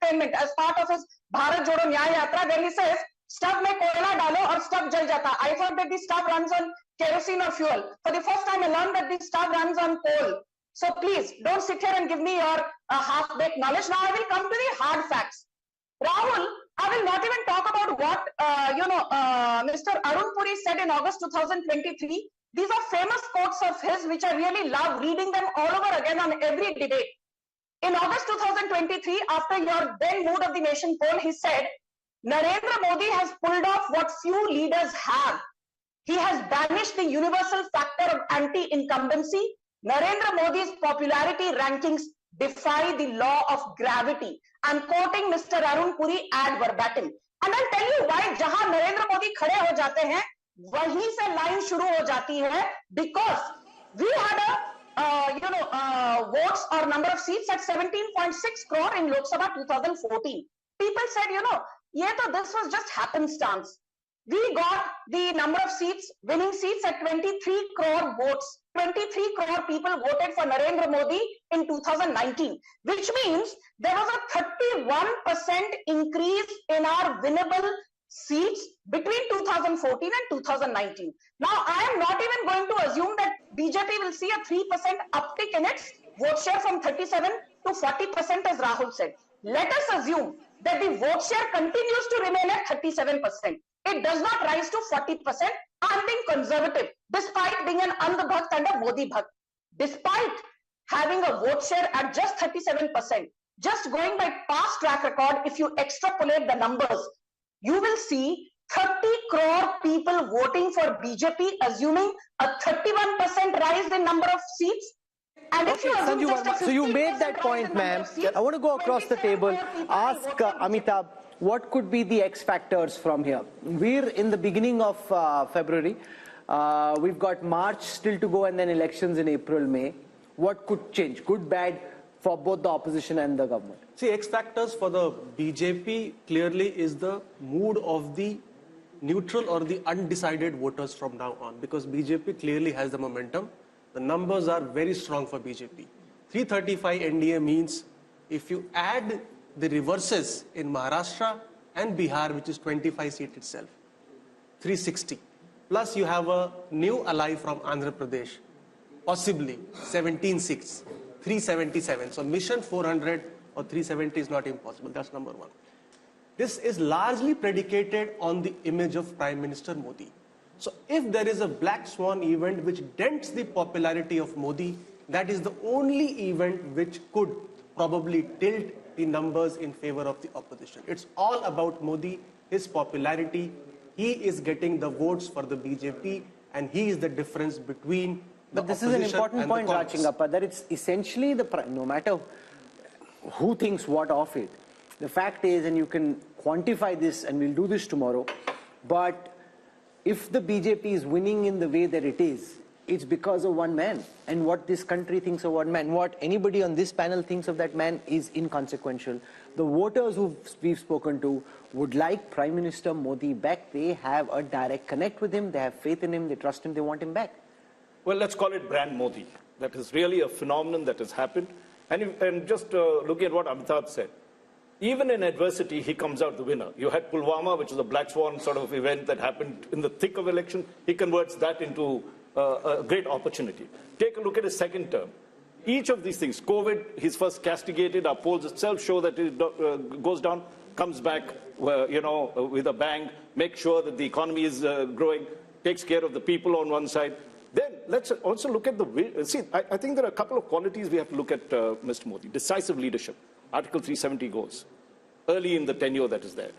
entertainment as part of his Bharat Jodo Nyaya Yatra, where he says, "Stuff mein koila dalo aur stuff jal jata." I thought that the stuff runs on kerosene or fuel. For the first time, I learned that the stuff runs on coal. So please don't sit here and give me your half-baked knowledge. Now I will come to the hard facts. Rahul, I will not even talk about what Mr. Arun Puri said in August 2023. These are famous quotes of his, which I really love reading them all over again on every debate. In August 2023, after your then Mood of the Nation poll, he said, Narendra Modi has pulled off what few leaders have. He has banished the universal factor of anti-incumbency. Narendra Modi's popularity rankings defy the law of gravity. I'm quoting Mr. Arun Puri ad verbatim. And I'll tell you why. Jahan Narendra Modi khade ho jate hain, wahi se line shuru ho jati hai, because we had a votes or number of seats at 17.6 crore in Lok Sabha 2014. People said, this was just happenstance. We got the number of seats, winning seats at 23 crore votes. 23 crore people voted for Narendra Modi in 2019, which means there was a 31% increase in our winnable seats between 2014 and 2019. Now, I am not even going to assume that BJP will see a 3% uptick in its vote share from 37 to 40%, as Rahul said. Let us assume that the vote share continues to remain at 37%. It does not rise to 40%. I'm being conservative, despite being an Andh Bhakt and a Modi Bhakt. Despite having a vote share at just 37%, just going by past track record, if you extrapolate the numbers, you will see 30 crore people voting for BJP, assuming a 31% rise in number of seats. And if you assume just so you made that point, ma'am. I want to go across the table. Ask Amitabh, what could be the X factors from here? We're in the beginning of February. We've got March still to go and then elections in April, May. What could change? Good, bad for both the opposition and the government? See, X factors for the BJP clearly is the mood of the neutral or the undecided voters from now on, because BJP clearly has the momentum. The numbers are very strong for BJP. 335 NDA means if you add the reverses in Maharashtra and Bihar, which is 25 seats itself, 360. Plus you have a new ally from Andhra Pradesh, possibly 17 seats, 377. So mission 400 or 370 is not impossible. That's number one. This is largely predicated on the image of Prime Minister Modi. So if there is a black swan event which dents the popularity of Modi, that is the only event which could probably tilt the numbers in favor of the opposition. It's all about Modi, his popularity. He is getting the votes for the BJP, and he is the difference between the opposition. But this is an important point, Rachingappa, that it's essentially no matter who thinks what of it, the fact is, and you can quantify this, and we'll do this tomorrow, but if the BJP is winning in the way that it is, it's because of one man. And what this country thinks of one man, what anybody on this panel thinks of that man is inconsequential. The voters who we've spoken to would like Prime Minister Modi back. They have a direct connect with him. They have faith in him. They trust him. They want him back. Well, let's call it brand Modi. That is really a phenomenon that has happened. And just looking at what Amitabh said, even in adversity, he comes out the winner. You had Pulwama, which was a black swan sort of event that happened in the thick of election. He converts that into a great opportunity. Take a look at his second term. Each of these things, COVID, he's first castigated. Our polls itself show that it goes down, comes back, with a bang, makes sure that the economy is growing, takes care of the people on one side. Then let's also look at I think there are a couple of qualities we have to look at Mr. Modi. Decisive leadership. Article 370 goes. Early in the tenure that is there.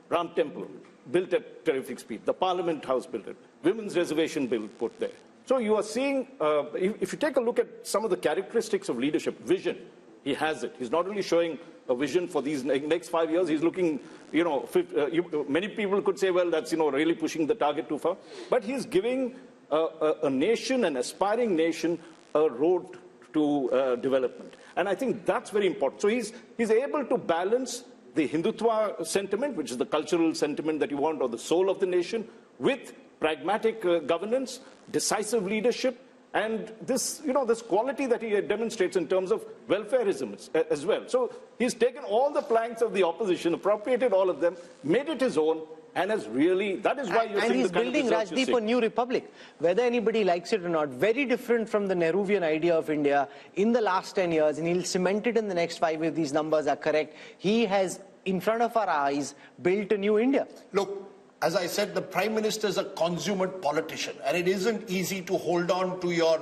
Ram Temple, built at terrific speed. The Parliament House built it. Women's Reservation Bill put there. So you are seeing, if you take a look at some of the characteristics of leadership, vision, he has it. He's not only showing a vision for these next 5 years, he's looking, many people could say, well, that's, really pushing the target too far. But he's giving a nation, an aspiring nation, a road to development. And I think that's very important. So he's able to balance the Hindutva sentiment, which is the cultural sentiment that you want, or the soul of the nation, with pragmatic governance, decisive leadership, and And this, this quality that he demonstrates in terms of welfareism as well. So he's taken all the planks of the opposition, appropriated all of them, made it his own, and has really, that is why you're seeing he's the kind building, of results Rajdeep, a new republic, whether anybody likes it or not. Very different from the Nehruvian idea of India in the last 10 years, and he'll cement it in the next 5 if these numbers are correct. He has, in front of our eyes, built a new India. Look, as I said, the Prime Minister is a consummate politician, and it isn't easy to hold on to your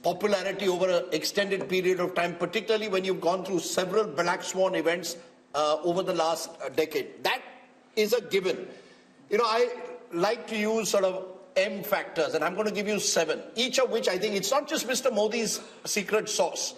popularity over an extended period of time, particularly when you've gone through several black swan events over the last decade. That is a given. I like to use sort of M factors, and I'm going to give you 7, each of which I think it's not just Mr. Modi's secret sauce.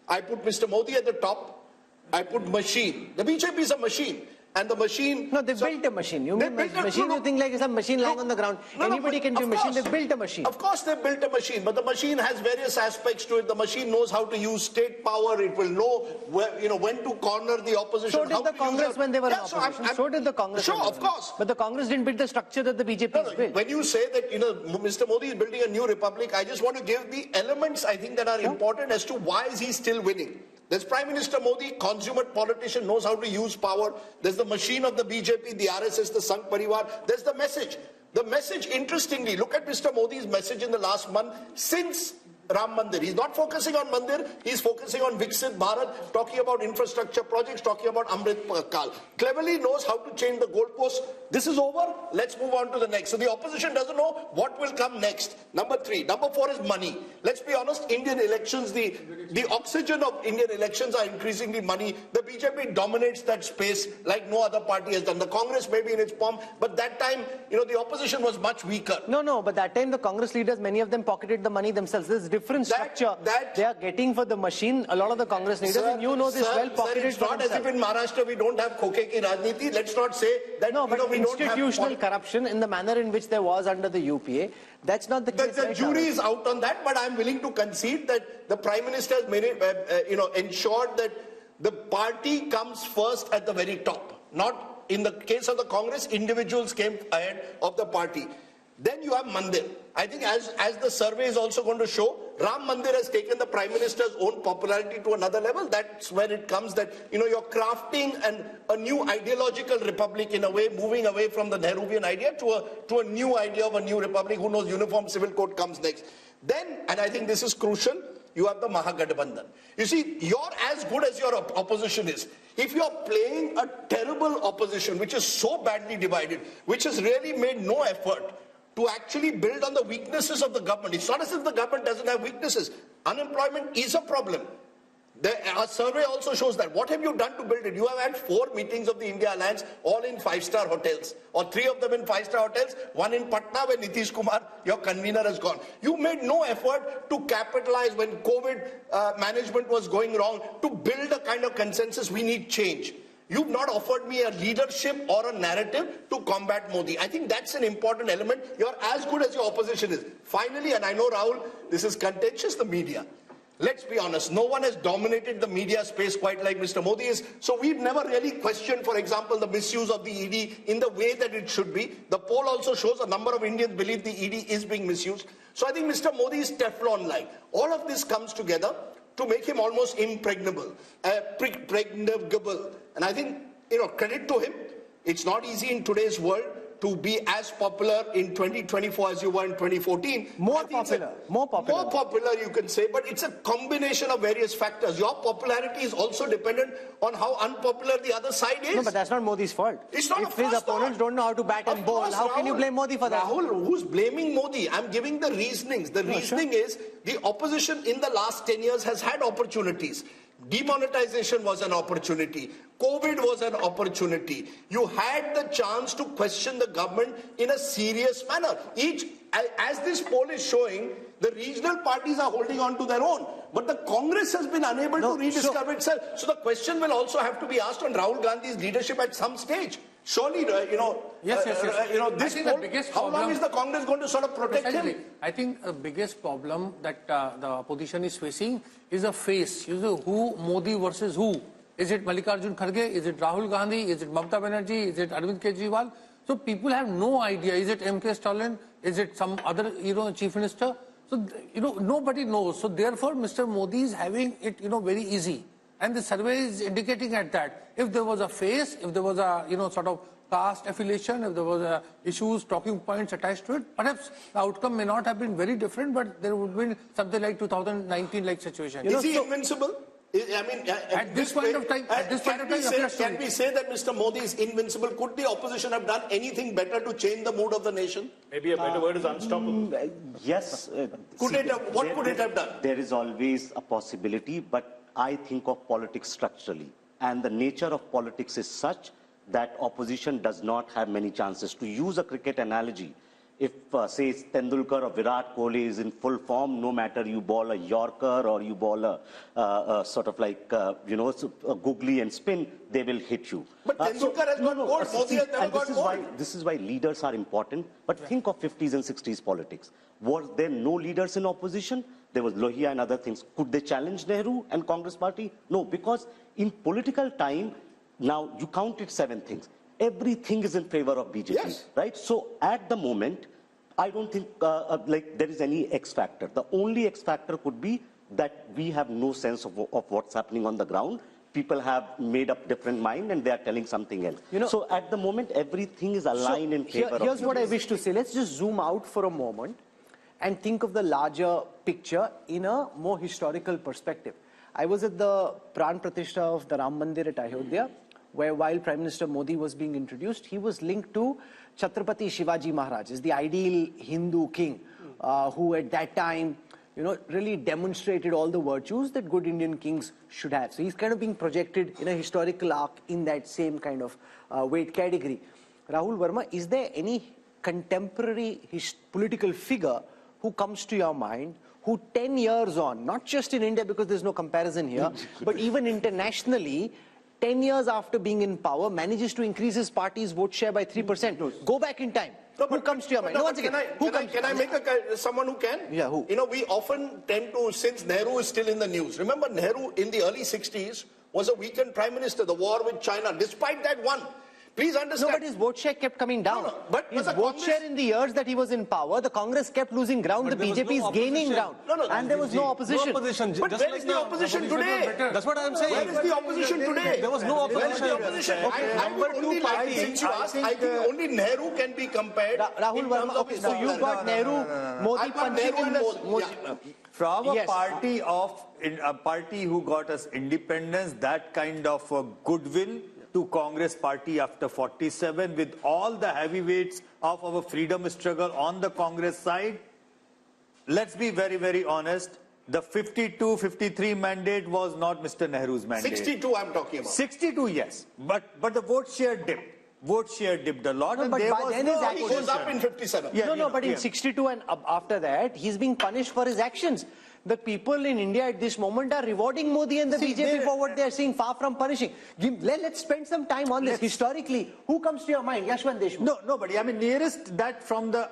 I put Mr. Modi at the top. I put machine. The BJP is a machine. And the machine... No, they built a machine. You mean machine, you think like it's a machine lying on the ground. Anybody can do a machine. They built a machine. Of course they built a machine, but the machine has various aspects to it. The machine knows how to use state power. It will know where, when to corner the opposition. So did the Congress when they were in opposition. So did the Congress. Sure, of course. But the Congress didn't build the structure that the BJP has built. When you say that, Mr. Modi is building a new republic, I just want to give the elements I think that are important as to why is he still winning. There's Prime Minister Modi, consummate politician, knows how to use power. There's the machine of the BJP, the RSS, the Sangh Parivar. There's the message. The message, interestingly, look at Mr. Modi's message in the last month since Ram Mandir. He's not focusing on Mandir, he's focusing on Viksit Bharat, talking about infrastructure projects, talking about Amrit Kal. Cleverly knows how to change the goalposts. This is over, let's move on to the next. So the opposition doesn't know what will come next. Number 3. Number 4 is money. Let's be honest, Indian elections, the oxygen of Indian elections are increasingly money. The BJP dominates that space like no other party has done. The Congress may be in its pomp, but that time, the opposition was much weaker. No, but that time the Congress leaders, many of them pocketed the money themselves. There's different structure they are getting for the machine. A lot of the Congress leaders, and this well, pocketed. It's not as if in Maharashtra we don't have khoke ki rajniti. Let's not say that we institutional don't have corruption in the manner in which there was under the UPA. That's not the case. The jury is out on that, but I'm willing to concede that the Prime Minister has made it, ensured that the party comes first at the very top. Not in the case of the Congress, individuals came ahead of the party. Then you have Mandir. I think as the survey is also going to show, Ram Mandir has taken the Prime Minister's own popularity to another level. That's where it comes that, you're crafting a new ideological republic in a way, moving away from the Nehruvian idea to a new idea of a new republic. Who knows, uniform civil code comes next. Then, and I think this is crucial, you have the Mahagathbandhan. You see, you're as good as your opposition is. If you're playing a terrible opposition, which is so badly divided, which has really made no effort to actually build on the weaknesses of the government. It's not as if the government doesn't have weaknesses. Unemployment is a problem. Our survey also shows that. What have you done to build it? You have had 4 meetings of the India Alliance, all in 5-star hotels, or 3 of them in 5-star hotels, 1 in Patna where Nitish Kumar, your convener, has gone. You made no effort to capitalize when COVID management was going wrong, to build a kind of consensus. We need change. You've not offered me a leadership or a narrative to combat Modi. I think that's an important element. You're as good as your opposition is. Finally, and I know, Rahul, this is contentious, the media. Let's be honest, no one has dominated the media space quite like Mr. Modi is. So we've never really questioned, for example, the misuse of the ED in the way that it should be. The poll also shows a number of Indians believe the ED is being misused. So I think Mr. Modi is Teflon-like. All of this comes together to make him almost impregnable, pregnable. And I think, credit to him. It's not easy in today's world to be as popular in 2024 as you were in 2014. More popular, you can say, but it's a combination of various factors. Your popularity is also dependent on how unpopular the other side is. No, but that's not Modi's fault. It's not. If his opponents don't know how to bat and bowl, how can you blame Modi for that? Rahul, who's blaming Modi? I'm giving the reasonings. The reasoning is the opposition in the last 10 years has had opportunities. Demonetization was an opportunity. COVID was an opportunity. You had the chance to question the government in a serious manner. As this poll is showing, the regional parties are holding on to their own. But the Congress has been unable to rediscover itself. So the question will also have to be asked on Rahul Gandhi's leadership at some stage. Surely, this poll, how long is the Congress going to sort of protect him? I think the biggest problem that the opposition is facing is a face. Who Modi versus who? Is it Mallikarjun Kharge? Is it Rahul Gandhi? Is it Mamata Banerjee? Is it Arvind Kejriwal? So people have no idea. Is it M.K. Stalin? Is it some other, chief minister? So, nobody knows. So therefore, Mr. Modi is having it, very easy. And the survey is indicating at that. If there was a face, if there was a, sort of caste affiliation, if there was issues, talking points attached to it, perhaps the outcome may not have been very different, but there would be something like 2019-like situation. Is he invincible? I mean, at this point of time, can we say that Mr. Modi is invincible? Could the opposition have done anything better to change the mood of the nation? Maybe a better word is unstoppable. Yes. What could it have done? There is always a possibility, but I think of politics structurally. And the nature of politics is such that opposition does not have many chances. To use a cricket analogy, if, say, Tendulkar or Virat Kohli is in full form, no matter you bowl a Yorker or you bowl a sort of like, a googly and spin, they will hit you. But Tendulkar has got gold, Modi has never got gold. This is why leaders are important. But think of 50s and 60s politics. Was there no leaders in opposition? There was Lohia and other things. Could they challenge Nehru and Congress party? No, because in political time, now you counted 7 things. Everything is in favor of BJP, right? So at the moment, I don't think there is any X factor. The only X factor could be that we have no sense of what's happening on the ground. People have made up different mind and they are telling something else. So at the moment, everything is aligned in favor of Here's what I wish to say. Let's just zoom out for a moment and think of the larger picture in a more historical perspective. I was at the Pran Pratishtha of the Ram Mandir at Ayodhya, where while Prime Minister Modi was being introduced, he was linked to Chhatrapati Shivaji Maharaj, is the ideal Hindu king, who at that time, really demonstrated all the virtues that good Indian kings should have. So he's kind of being projected in a historical arc in that same kind of weight category. Rahul Verma, is there any contemporary political figure who comes to your mind who 10 years on, not just in India because there's no comparison here, but even internationally, 10 years after being in power, manages to increase his party's vote share by 3%. Go back in time. Who comes to your mind? Can I make someone who can? Yeah, who? We often tend to, since Nehru is still in the news. Remember, Nehru in the early 60s was a weakened prime minister. The war with China, despite that, won. Please understand. No, but his vote share kept coming down. But his vote share in the years that he was in power, the Congress kept losing ground, the BJP is gaining ground. And there was no opposition. But where is the opposition today? That's what I'm saying. Where is the opposition today? There was no opposition. Where is the opposition? Since you asked, I think only Nehru can be compared. Rahul Verma, okay, so you've got Nehru, Modi punching in the... From a party who got us independence, that kind of goodwill to Congress party after 47, with all the heavyweights of our freedom struggle on the Congress side, let's be very, very honest, the 52-53 mandate was not Mr. Nehru's mandate. 62 I'm talking about. 62, yes. But the vote share dipped. Vote share dipped a lot. No, and but there by was then no his He goes up in 57. Yeah, But in 62 and after that, he's being punished for his actions. The people in India at this moment are rewarding Modi and the BJP for what they are saying, far from punishing. Let's spend some time on this. Historically, who comes to your mind? Yashwant Deshmukh. No, nobody. I mean, nearest that from the...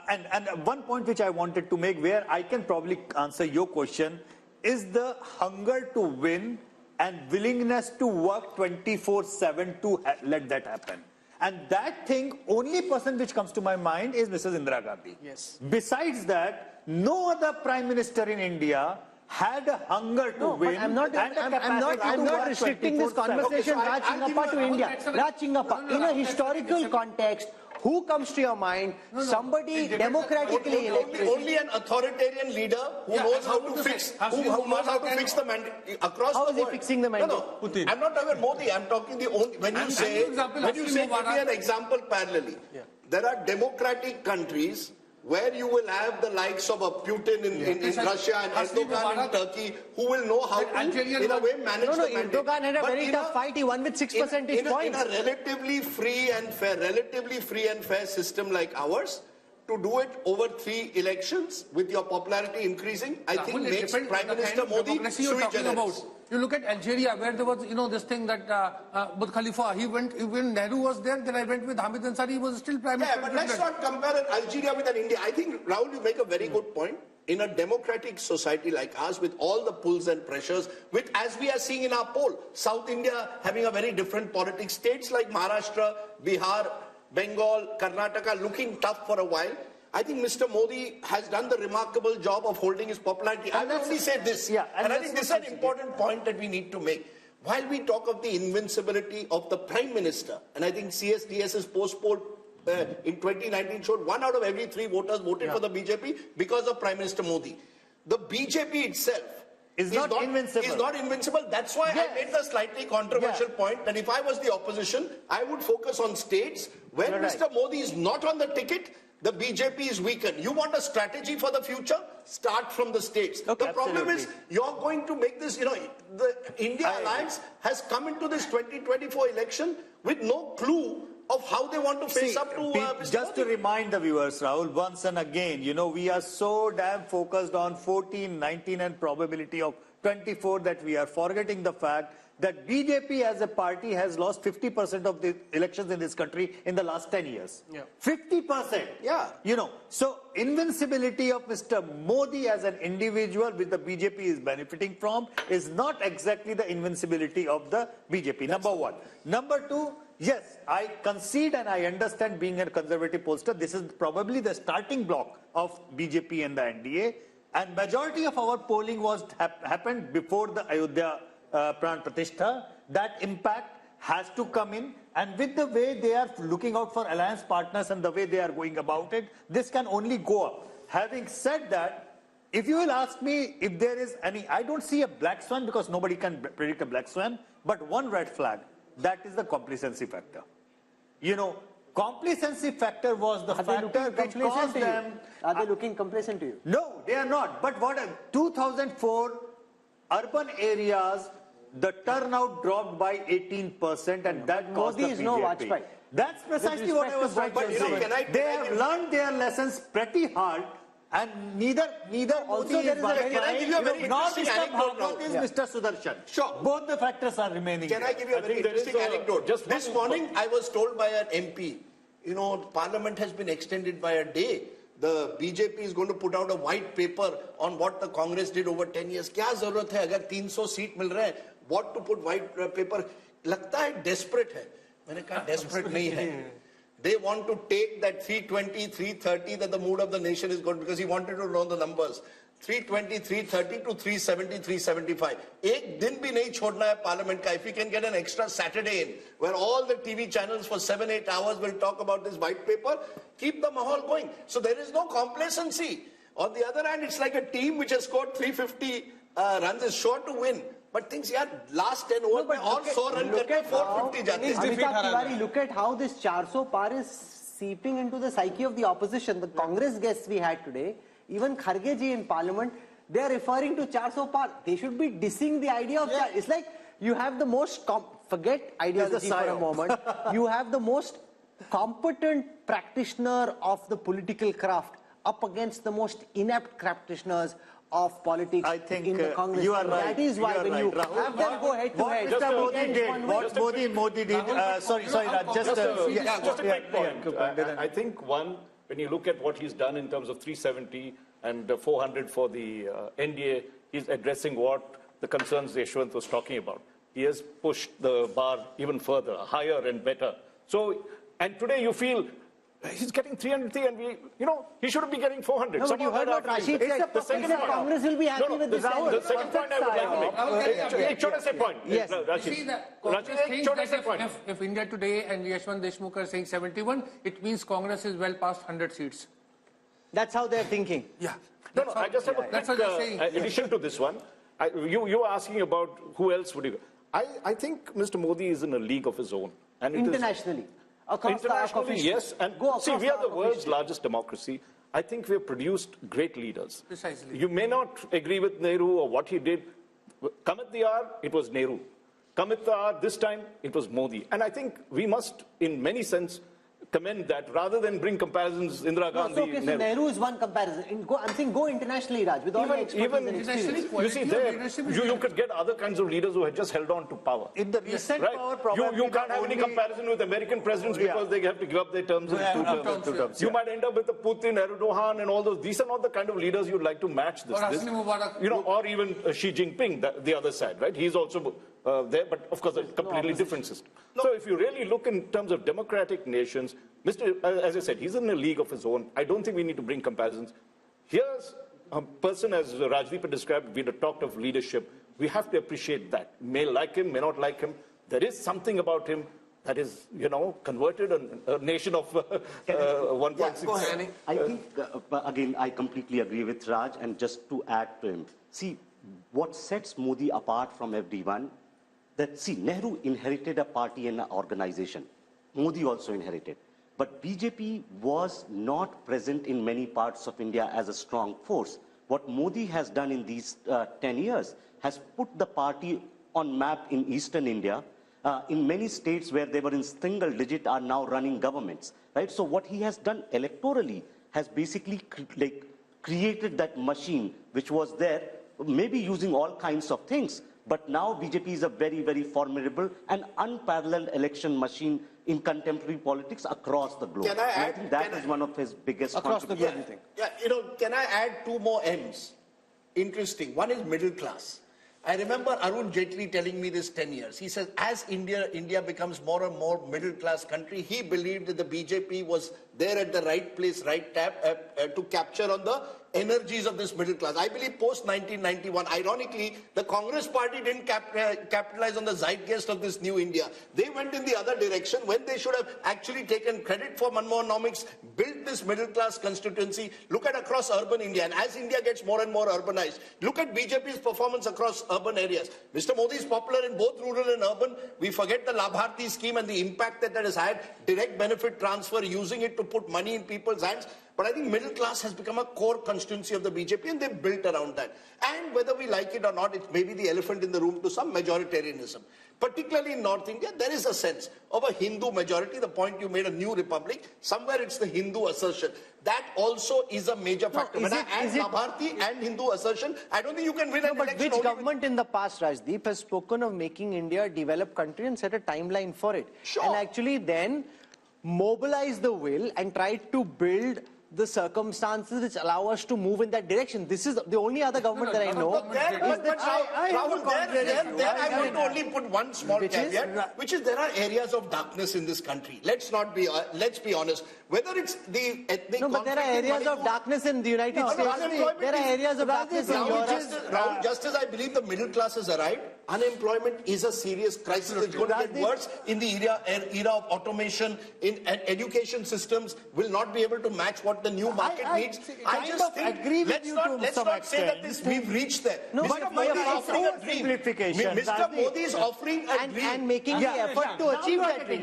and one point which I wanted to make, where I can probably answer your question, is the hunger to win and willingness to work 24/7 to let that happen. And that thing, only person which comes to my mind is Mrs. Indira Gandhi. Yes. Besides that, no other prime minister in India had a hunger to win. I'm not restricting this conversation, Raj Chingappa, to India. Raj Chingappa, in a historical context, who comes to your mind? Somebody democratically elected. Only an authoritarian leader who knows how to fix, who knows how to fix the mandate across the world. How is he fixing the mandate? No, I'm not talking about Modi. I'm talking the only. When you say, give me an example parallelly. There are democratic countries where you will have the likes of a Putin in Russia and Erdogan in Turkey, who will know how to, in a way, manage the mandate. Erdogan had a very tough fight. He won with 6 percentage points. In a relatively free and fair system like ours, to do it over 3 elections with your popularity increasing, I think makes Prime Minister Modi sui generis. You look at Algeria, where there was, this thing that Burj Khalifa, when Nehru was there, then I went with Hamid Ansari, he was still Prime Minister. Yeah, but let's not compare Algeria with an India. I think, Rahul, you make a very good point. In a democratic society like ours, with all the pulls and pressures, with, as we are seeing in our poll, South India having a very different politics, states like Maharashtra, Bihar, Bengal, Karnataka looking tough for a while, I think Mr. Modi has done the remarkable job of holding his popularity. I will only say this, and I think this is an important point that we need to make. While we talk of the invincibility of the Prime Minister, and I think CSDS's post-poll in 2019 showed 1 out of every 3 voters voted for the BJP because of Prime Minister Modi. The BJP itself is not invincible. That's why I made the slightly controversial point that if I was the opposition, I would focus on states where Mr. Modi is not on the ticket. The BJP is weakened. You want a strategy for the future? Start from the states. Okay, the problem is you're going to make this, the India Alliance has come into this 2024 election with no clue of how they want to face up to Mr. Just Modi. to remind the viewers, Rahul, once and again, we are so damn focused on 14, 19 and probability of 24 that we are forgetting the fact that BJP as a party has lost 50% of the elections in this country in the last 10 years. 50%. Yeah. So invincibility of Mr. Modi as an individual which the BJP is benefiting from is not exactly the invincibility of the BJP. Number one. Number two, yes, I concede and I understand being a conservative pollster, this is probably the starting block of BJP and the NDA. And majority of our polling was happened before the Ayodhya Pran Pratishtha. That impact has to come in, and with the way they are looking out for alliance partners and the way they are going about it, this can only go up. Having said that, if you will ask me if there is any, I don't see a black swan because nobody can predict a black swan, but one red flag, that is the complacency factor. Complacency factor was the factor which caused them. Are they looking complacent to you? No, they are not. But 2004, urban areas, the turnout dropped by 18%, and that caused Modi the is BJP. no Vajpayee. That's precisely what I was trying to say. They have learned their lessons pretty hard, and neither Also, Modi there is is a Can I give you a very nor interesting Mr. anecdote now? Bhagwat is Mr. Sudarshan. Sure. Both the factors are remaining. Can I give you a very interesting anecdote? just this one morning, I was told by an MP, Parliament has been extended by a day. The BJP is going to put out a white paper on what the Congress did over 10 years. क्या जरूरत है अगर 300 seat मिल रहे हैं? What to put white paper? लगता है desperate है. मैंने कहा desperate नहीं है. They want to take that 320, 330 that the mood of the nation is good because he wanted to know the numbers. 320, 330 to 370, 375. एक दिन भी नहीं छोड़ना है Parliament का. If we can get an extra Saturday in, where all the TV channels for 7-8 hours will talk about this white paper, keep the mahal going. So there is no complacency. On the other hand, it's like a team which has scored 350 runs is sure to win. But things, last 10 overs, all 100 run करके 450 जाते हैं. Amitabh Tiwari, look at how this 400 par is seeping into the psyche of the opposition. The Congress guests we had today, even Kharge ji in Parliament, they are referring to 400 par. They should be dissing the idea of that. It's like you have the most, forget ideology for a moment, you have the most competent practitioner of the political craft up against the most inept practitioners of politics in the Congress. You are right. That is why when you Rahul, have them go head to head. What Modi did, sorry, Raj, just a quick point. I think one, when you look at what he's done in terms of 370 and 400 for the NDA, he's addressing what the concerns Yashwant was talking about. He has pushed the bar even further, higher and better. So, and today you feel he's getting 303 and he shouldn't be getting 400. No, but you heard what Rashid said. The second Congress will be happy with this. The second point I would like to make. Ek chota se point. Yes. You see, the Congress thinks that if India Today and Yashwant Deshmukh are saying 71, it means Congress is well past 100 seats. That's how they're thinking. Yeah. No, I just have a quick addition to this one. You were asking about who else would you... I think Mr. Modi is in a league of his own. And internationally. Internationally, yes. And see, we are the world's largest democracy. I think we have produced great leaders. Precisely. You may not agree with Nehru or what he did. Kamit Diyar, it was Nehru. Kamit Diyar, this time, it was Modi. And I think we must, in many sense, commend that rather than bring comparisons Indira Gandhi. Okay, so Nehru is one comparison. I'm saying go internationally, Raj, with all the expertise and experience. You see, there, you could get other kinds of leaders who had just held on to power. In the recent power, probably you can't have any comparison with American presidents because they have to give up their terms in two terms. You might end up with a Putin, Erdogan, and all those. These are not the kind of leaders you'd like to match this. Or even Xi Jinping, the other side, right? He's also there, but of course a completely different system. So if you really look in terms of democratic nations, as I said, he's in a league of his own. I don't think we need to bring comparisons. Here's a person, as Rajdeep had described, we had talked of leadership. We have to appreciate that. May like him, may not like him. There is something about him that is, converted a nation of 1.6. Yeah, I think, again, I completely agree with Raj, and just to add to him, see, what sets Modi apart from everyone, that, see, Nehru inherited a party and an organization. Modi also inherited. But BJP was not present in many parts of India as a strong force. What Modi has done in these 10 years has put the party on map in eastern India. In many states where they were in single digit are now running governments, right? So what he has done electorally has basically created that machine which was there, maybe using all kinds of things. But now BJP is a very, very formidable and unparalleled election machine in contemporary politics across the globe. Can I add, I think that is one of his biggest Across the globe, contributions. Yeah, can I add two more M's? Interesting. One is middle class. I remember Arun Jaitley telling me this 10 years. He says, as India becomes more and more middle class country, he believed that the BJP was there at the right place, right time to capture on the energies of this middle class. I believe post 1991, ironically, the Congress party didn't capitalize on the zeitgeist of this new India. They went in the other direction when they should have actually taken credit for Manmohanomics, built this middle class constituency. Look at across urban India, and as India gets more and more urbanized, look at BJP's performance across urban areas. Mr. Modi is popular in both rural and urban. We forget the Labharti scheme and the impact that has had, direct benefit transfer, using it to put money in people's hands. But I think middle class has become a core constituency of the BJP, and they've built around that. And whether we like it or not, it may be the elephant in the room to some majoritarianism. Particularly in North India, there is a sense of a Hindu majority. The point you made, a new republic, somewhere it's the Hindu assertion. That also is a major factor. When I add Labharti and Hindu assertion, I don't think you can win an election. But which government in the past, Rajdeep, has spoken of making India a developed country and set a timeline for it? Sure. And actually then mobilize the will and try to build the circumstances which allow us to move in that direction. This is the only other government that I know. Rahul, I want to only put one small caveat, which is there are areas of darkness in this country. Let's be honest. Whether it's the ethnic No, but there are areas of darkness in the United States. There are areas of darkness in Europe. Rahul, just as I believe the middle class has arrived, unemployment is a serious crisis. It's going to get worse in the era of automation. In education systems will not be able to match what the new market needs. I just think let's not say that we've reached there. No, Mr. Modi is offering a dream. Mr. Modi is offering a dream. And making the effort to achieve that dream.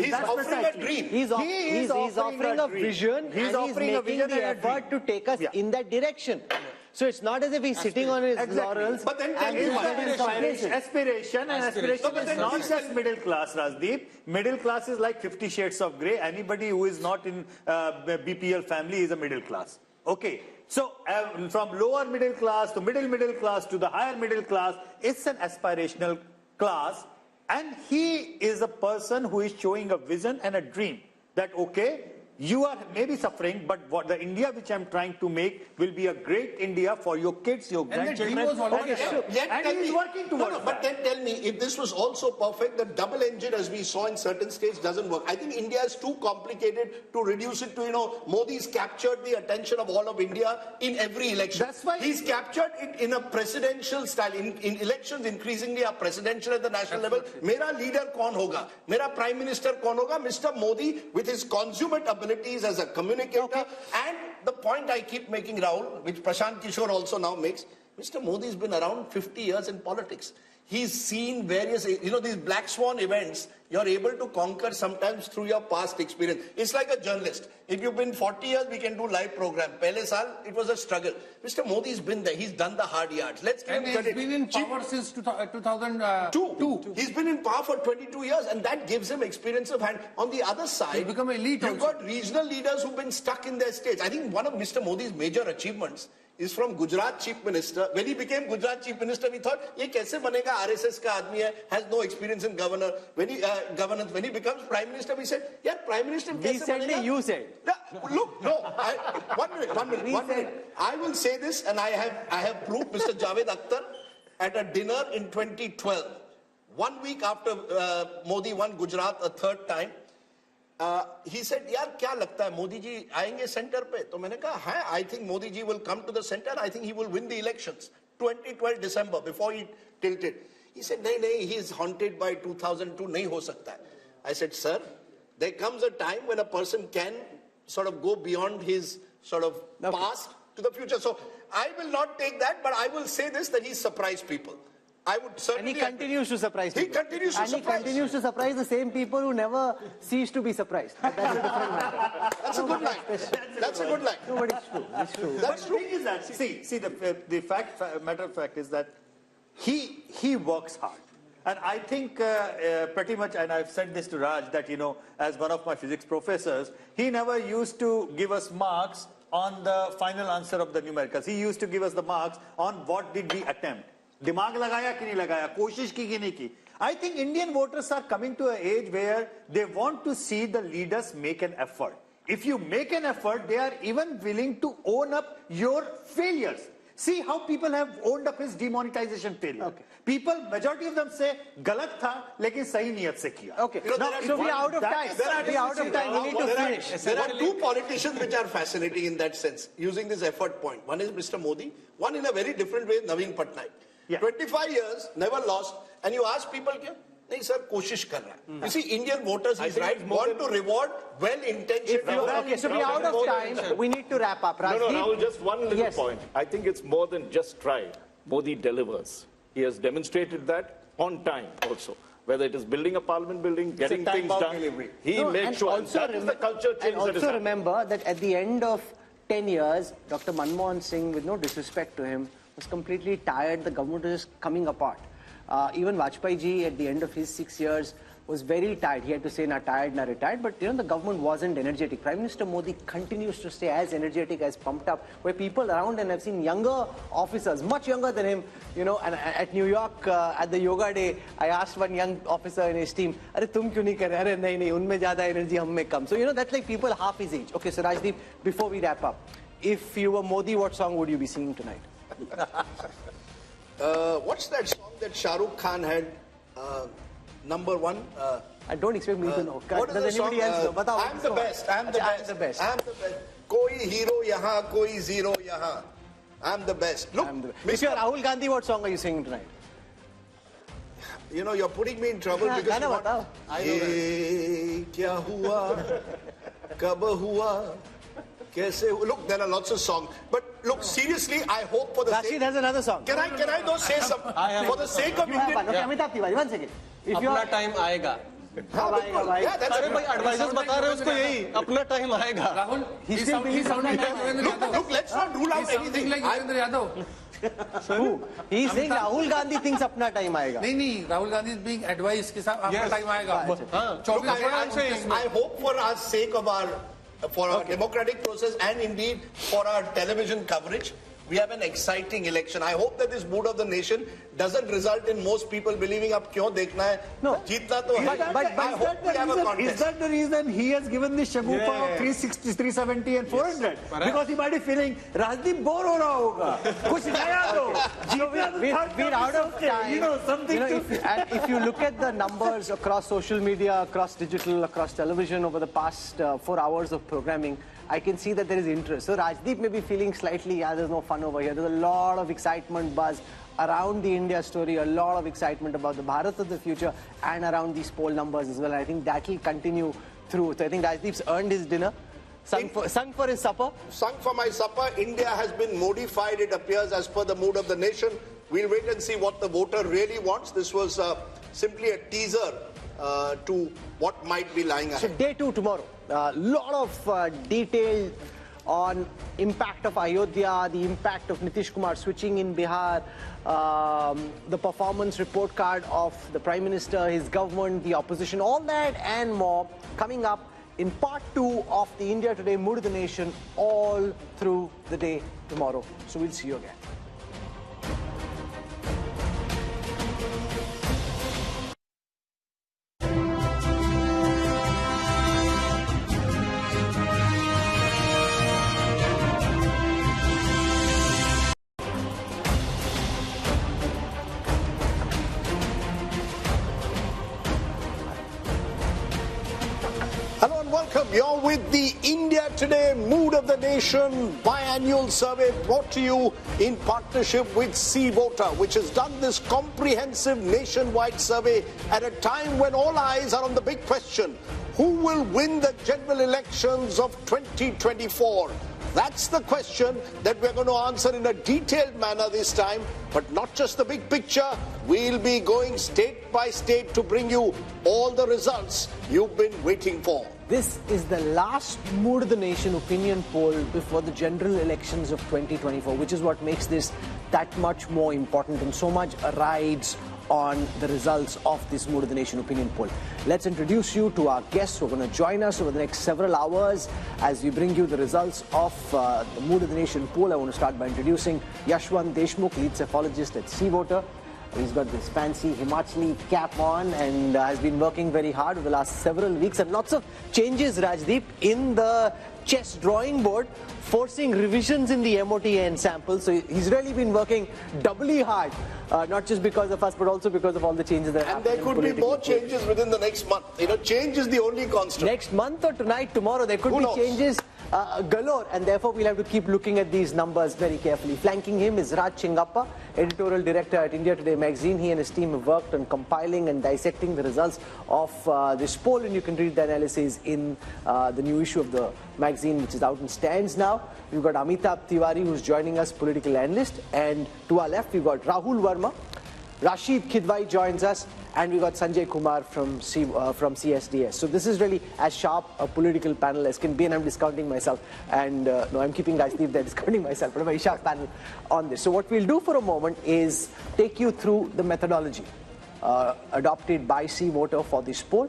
He's offering a dream. He's offering a vision, and he's making the effort to take us in that direction. So it's not as if he's sitting on his laurels. But then aspiration is not just middle class, Rajdeep. Middle class is like 50 shades of grey. Anybody who is not in BPL family is a middle class. Okay. So from lower middle class to middle class to the higher middle class, it's an aspirational class. And he is a person who is showing a vision and a dream that, okay, you are maybe suffering, but what the India which I'm trying to make will be a great India for your kids, your grandchildren. And he is working towards that. But then tell me, if this was also perfect, the double engine, as we saw in certain states, doesn't work. I think India is too complicated to reduce it to, Modi's captured the attention of all of India in every election. That's why he's captured it in a presidential style. In elections, increasingly are presidential at the national level. Mera leader kaun hoga? Mera prime minister kaun hoga? Mr. Modi, with his consummate abilities as a communicator, and the point I keep making, Rahul, which Prashant Kishore also now makes, Mr. Modi's been around 50 years in politics. He's seen various, these black swan events, you're able to conquer sometimes through your past experience. It's like a journalist. If you've been 40 years, we can do live program. Pehle saal, it was a struggle. Mr. Modi's been there. He's done the hard yards. Let's give him credit. He's been in power since 2002. He's been in power for 22 years, and that gives him experience of hand. On the other side, he's become elite. You've got regional leaders who've been stuck in their states. I think one of Mr. Modi's major achievements is from Gujarat Chief Minister. When he became Gujarat Chief Minister, we thought, ye kaise banega, RSS ka aadmi hai, has no experience in governance. When he becomes Prime Minister, we said, yeah, Prime Minister kaise banega? You said. Look, no, one minute. I will say this, and I have proof. Mr. Javed Akhtar, at a dinner in 2012, 1 week after Modi won Gujarat a third time, he said, "Yaar, kya lagta hai, Modi ji aayenge center pe?" To maine kaha, "Hai, I think Modi ji will come to the center. I think he will win the elections." 2012 December, before he tilted. He said, "Nahi, nahi, he is haunted by 2002. Nahi ho sakta hai." I said, "Sir, there comes a time when a person can sort of go beyond his sort of past to the future." So I will not take that, but I will say this, that he surprised people. I would certainly. And he continues to surprise people. He continues to surprise. And he continues to surprise the same people who never cease to be surprised. But that's a different matter. That's a good line. That's a good line. No, but it's true. It's true. That's true. The thing is that, see, the matter of fact is that he works hard. And I think pretty much, and I've said this to Raj, that, you know, as one of my physics professors, he never used to give us marks on the final answer of the numericals. He used to give us the marks on what did we attempt. दिमाग लगाया कि नहीं लगाया, कोशिश की कि नहीं की. I think Indian voters are coming to an age where they want to see the leaders make an effort. If you make an effort, they are even willing to own up your failures. See how people have owned up his demonetization failure. Okay. People, majority of them say, galat tha, lekin sahi niyat se kiya. Okay. Now, so we are out of time. We are out of time. We need to finish. There are two politicians which are fascinating in that sense, using this effort point. One is Mr. Modi, one in a very different way, Naveen Patnaik. Yeah. 25 years, never lost, and you ask people, "Nahi sir, koshish kar raha hai." You see, Indian voters, he's right, want to reward well-intentioned. Okay, so we are out of time. We need to wrap up. No, Rajdeep? Rahul, just one little point. I think it's more than just try. Modi delivers. He has demonstrated that on time also. Whether it is building a parliament building, getting things done, he makes sure. That is the culture change. And also remember that at the end of 10 years, Dr. Manmohan Singh, with no disrespect to him, was completely tired. The government was just coming apart. Even Vajpayee ji, at the end of his 6 years, was very tired. He had to say, "Na tired, na retired." But, you know, the government wasn't energetic. Prime Minister Modi continues to stay as energetic, as pumped up, where people around, and I've seen younger officers, much younger than him, you know, and at New York, at the yoga day, I asked one young officer in his team, "Arey, tum kyun nahi kar rahe?" "Arey, nahi, nahi, unme zyada energy, hum mein kam." So, you know, that's like people half his age. Okay, so Rajdeep, before we wrap up, if you were Modi, what song would you be singing tonight? What's that song that Shah Rukh Khan had? Number one. I don't expect me to know. What is Does the anybody song? else know? Batao, I'm the best. I'm the best. I'm the best. I'm the best. Koi hero yahan, koi zero yahan. I'm the best. Look, If you're Rahul Gandhi, what song are you singing tonight? You know, you're putting me in trouble because Gana batao. Ye kya hua, kab hua, kaise hua. Look, there are lots of songs. But look, seriously, I hope for the Rashid sake... has another song. Can I though say something? For the sake of Indian... Okay, Amitabh Tiwari, 1 second. If अपना time आएगा. Yeah, that's अरे भाई advisers बता रहे हैं उसको यही अपना टाइम आएगा. Rahul, he's sounding like Devendra Yadav. Look, let's not rule out He's sounding anything. like Devendra Yadav. Who? He's saying Rahul Gandhi thinks apna time aayega. नहीं, Rahul Gandhi is being advised कि साहब आपका time आएगा. Look, I hope for our sake of our democratic process and indeed for our television coverage, we have an exciting election. I hope that this mood of the nation doesn't result in most people believing up क्यों देखना है, जीतना तो है. But I hope we have a is contest. that the reason he has given this shagufa of 360, 370 and 400? Because he might be feeling, Rajdeep bore ho raha hoga. Kuch naya do. We're out of time. You know, something if you look at the numbers across social media, across digital, across television over the past 4 hours of programming, I can see that there is interest. So Rajdeep may be feeling slightly, there's no fun over here. There's a lot of excitement, buzz around the India story, a lot of excitement about the Bharat of the future and around these poll numbers as well. I think that will continue through. So I think Rajdeep's earned his dinner, sung for his supper. Sung for my supper. India has been modified, it appears, as per the mood of the nation. We'll wait and see what the voter really wants. This was simply a teaser to what might be lying ahead. So day 2 tomorrow. Lot of detail on impact of Ayodhya, the impact of Nitish Kumar switching in Bihar, the performance report card of the Prime Minister, his government, the opposition, all that and more coming up in part 2 of the India Today Mood of the Nation all through the day tomorrow. So we'll see you again. welcome. You're with the India Today Mood of the Nation biannual survey brought to you in partnership with C Voter, which has done this comprehensive nationwide survey at a time when all eyes are on the big question: who will win the general elections of 2024? That's the question that we're going to answer in a detailed manner this time, but not just the big picture. We'll be going state by state to bring you all the results you've been waiting for. This is the last Mood of the Nation opinion poll before the general elections of 2024, which is what makes this that much more important, and so much rides on the results of this Mood of the Nation opinion poll. Let's introduce you to our guests who are going to join us over the next several hours as we bring you the results of the Mood of the Nation poll. I want to start by introducing Yashwant Deshmukh, lead cephalogist at C Voter. He's got this fancy Himachali cap on and has been working very hard over the last several weeks, and lots of changes, Rajdeep, in the chess drawing board, forcing revisions in the MOTN sample. So he's really been working doubly hard, not just because of us, but also because of all the changes that happen. And there could be more changes within the next month. You know, change is the only constant. Next month or tonight, tomorrow, there could be changes galore, and therefore we'll have to keep looking at these numbers very carefully. Flanking him is Raj Chingappa, editorial director at India Today magazine. He and his team have worked on compiling and dissecting the results of this poll, and you can read the analysis in the new issue of the magazine, which is out in stands now. We've got Amitabh Tiwari, who's joining us, political analyst, and to our left we've got Rahul Verma. Rashid Khidwai joins us, and we've got Sanjay Kumar from CSDS. So this is really as sharp a political panel as can be, and I'm discounting myself. And no, I'm keeping Rajdeep there, discounting myself, but a very sharp panel on this. So what we'll do for a moment is take you through the methodology adopted by C Voter for this poll,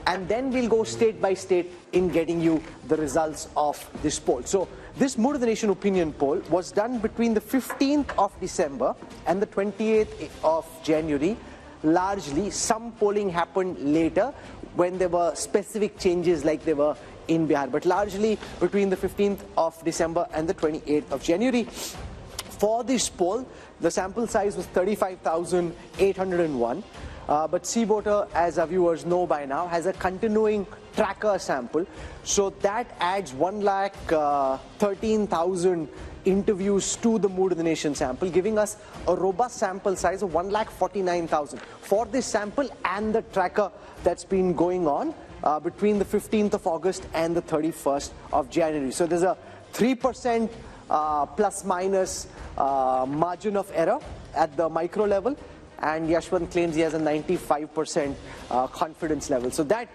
and then we'll go state by state in getting you the results of this poll. So this Mood of the Nation opinion poll was done between the 15th of December and the 28th of January. Largely, some polling happened later when there were specific changes like there were in Bihar, but largely between the 15th of December and the 28th of January. For this poll, the sample size was 35,801. But C Voter, as our viewers know by now, has a continuing tracker sample. So that adds 1,13,000 interviews to the Mood of the Nation sample, giving us a robust sample size of 1,49,000 for this sample and the tracker that's been going on between the 15th of August and the 31st of January. So there's a 3% plus minus margin of error at the micro level, and Yashwant claims he has a 95% confidence level. So that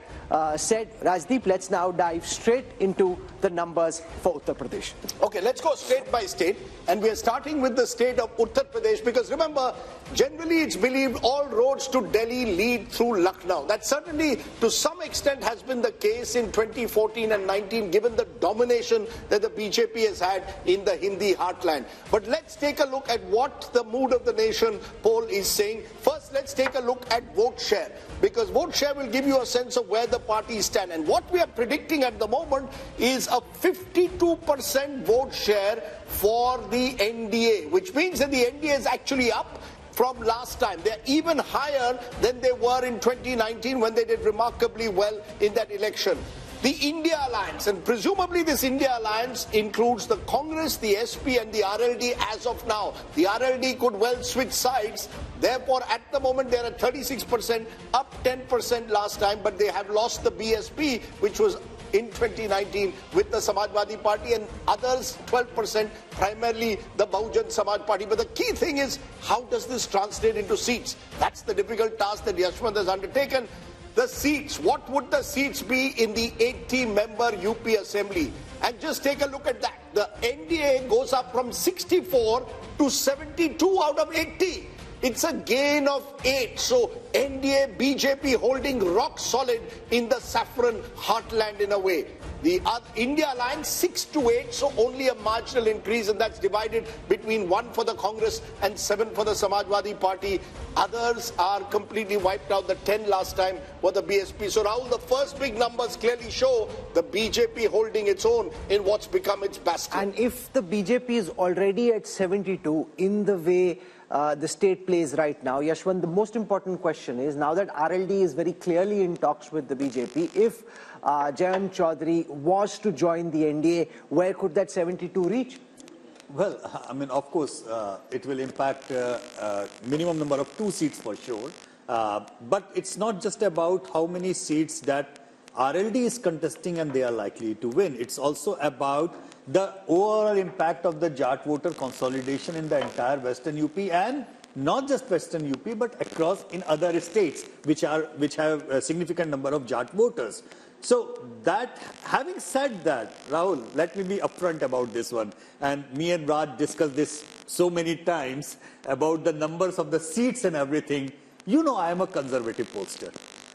said, Rajdeep, let's now dive straight into the numbers for Uttar Pradesh. Okay, let's go state by state, and we are starting with the state of Uttar Pradesh, because remember, generally it's believed all roads to Delhi lead through Lucknow. That certainly to some extent has been the case in 2014 and 19, given the domination that the BJP has had in the Hindi heartland. But let's take a look at what the Mood of the Nation poll is saying. First, let's take a look at vote share, because vote share will give you a sense of where the parties stand. And what we are predicting at the moment is a 52% vote share for the NDA, which means that the NDA is actually up from last time. They're even higher than they were in 2019 when they did remarkably well in that election. The India Alliance, and presumably this India Alliance includes the Congress, the SP and the RLD as of now. The RLD could well switch sides. Therefore, at the moment, they're at 36%, up 10% last time, but they have lost the BSP, which was in 2019 with the Samajwadi Party, and others 12%, primarily the Bahujan Samaj Party. But the key thing is, how does this translate into seats? That's the difficult task that Yashwant has undertaken. The seats, what would the seats be in the 80-member UP Assembly? And just take a look at that. The NDA goes up from 64 to 72 out of 80. It's a gain of 8. So NDA, BJP holding rock solid in the saffron heartland in a way. The India Alliance 6 to 8, so only a marginal increase, and that's divided between 1 for the Congress and 7 for the Samajwadi Party. Others are completely wiped out. The 10 last time were the BSP. So Rahul, the first big numbers clearly show the BJP holding its own in what's become its bastion. And if the BJP is already at 72 in the way the state plays right now. Yashwant, the most important question is, now that RLD is very clearly in talks with the BJP, if Jayant Chaudhary was to join the NDA, where could that 72 reach? Well, I mean, of course, it will impact minimum number of 2 seats for sure. But it's not just about how many seats that RLD is contesting and they are likely to win. It's also about the overall impact of the Jat voter consolidation in the entire Western UP, and not just Western UP, but across in other states which have a significant number of Jat voters. So that, having said that, Rahul, let me be upfront about this one. And me and Raj discussed this so many times about the numbers of the seats and everything. You know, I am a conservative pollster.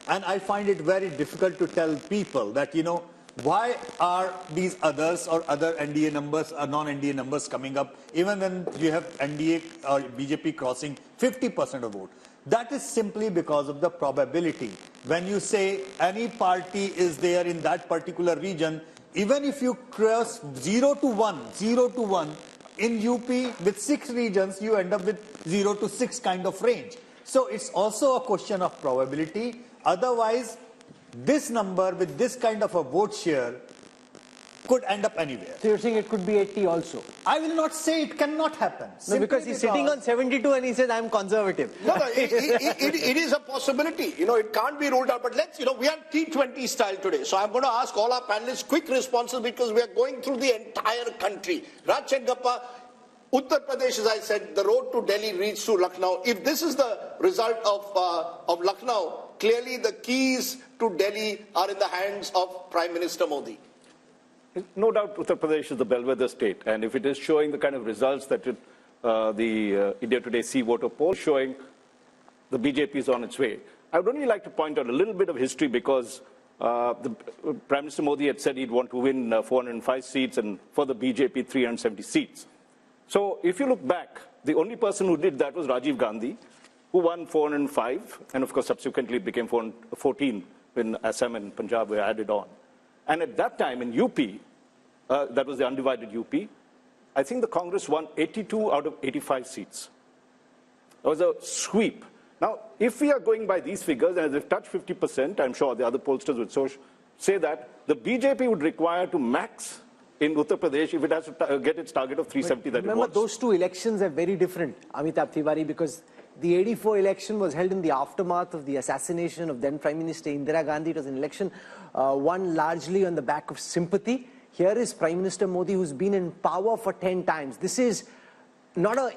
And I find it very difficult to tell people that, you know, why are these others or other NDA numbers or non-NDA numbers coming up, even when you have NDA or BJP crossing 50% of vote? That is simply because of the probability. When you say any party is there in that particular region, even if you cross 0 to 1, in UP with 6 regions, you end up with 0 to 6 kind of range. So it's also a question of probability. Otherwise, this number with this kind of a vote share could end up anywhere. So you're saying it could be 80 also? I will not say it cannot happen. No, because he's sitting on 72 and he says, I'm conservative. No, it is a possibility. You know, it can't be ruled out. But let's, you know, we are T20 style today. So I'm going to ask all our panelists quick responses because we are going through the entire country. Raj and Gappa, Uttar Pradesh, as I said, the road to Delhi leads to Lucknow. If this is the result of Lucknow, clearly the keys to Delhi are in the hands of Prime Minister Modi. No doubt Uttar Pradesh is the bellwether state, and if it is showing the kind of results that the India Today C voter poll showing, the BJP is on its way. I would only like to point out a little bit of history because the Prime Minister Modi had said he'd want to win 405 seats and for the BJP 370 seats. So if you look back, the only person who did that was Rajiv Gandhi, who won 405, and of course subsequently it became 414 when Assam and Punjab were added on. And at that time in UP, that was the undivided UP, I think the Congress won 82 out of 85 seats. It was a sweep. Now, if we are going by these figures, and as they've touched 50%, I'm sure the other pollsters would say that the BJP would require to max in Uttar Pradesh if it has to get its target of 370 that it wants. Remember, those two elections are very different, Amitabh Tiwari, because the 84 election was held in the aftermath of the assassination of then Prime Minister Indira Gandhi. It was an election won largely on the back of sympathy. Here is Prime Minister Modi, who's been in power for 10 times. This is not a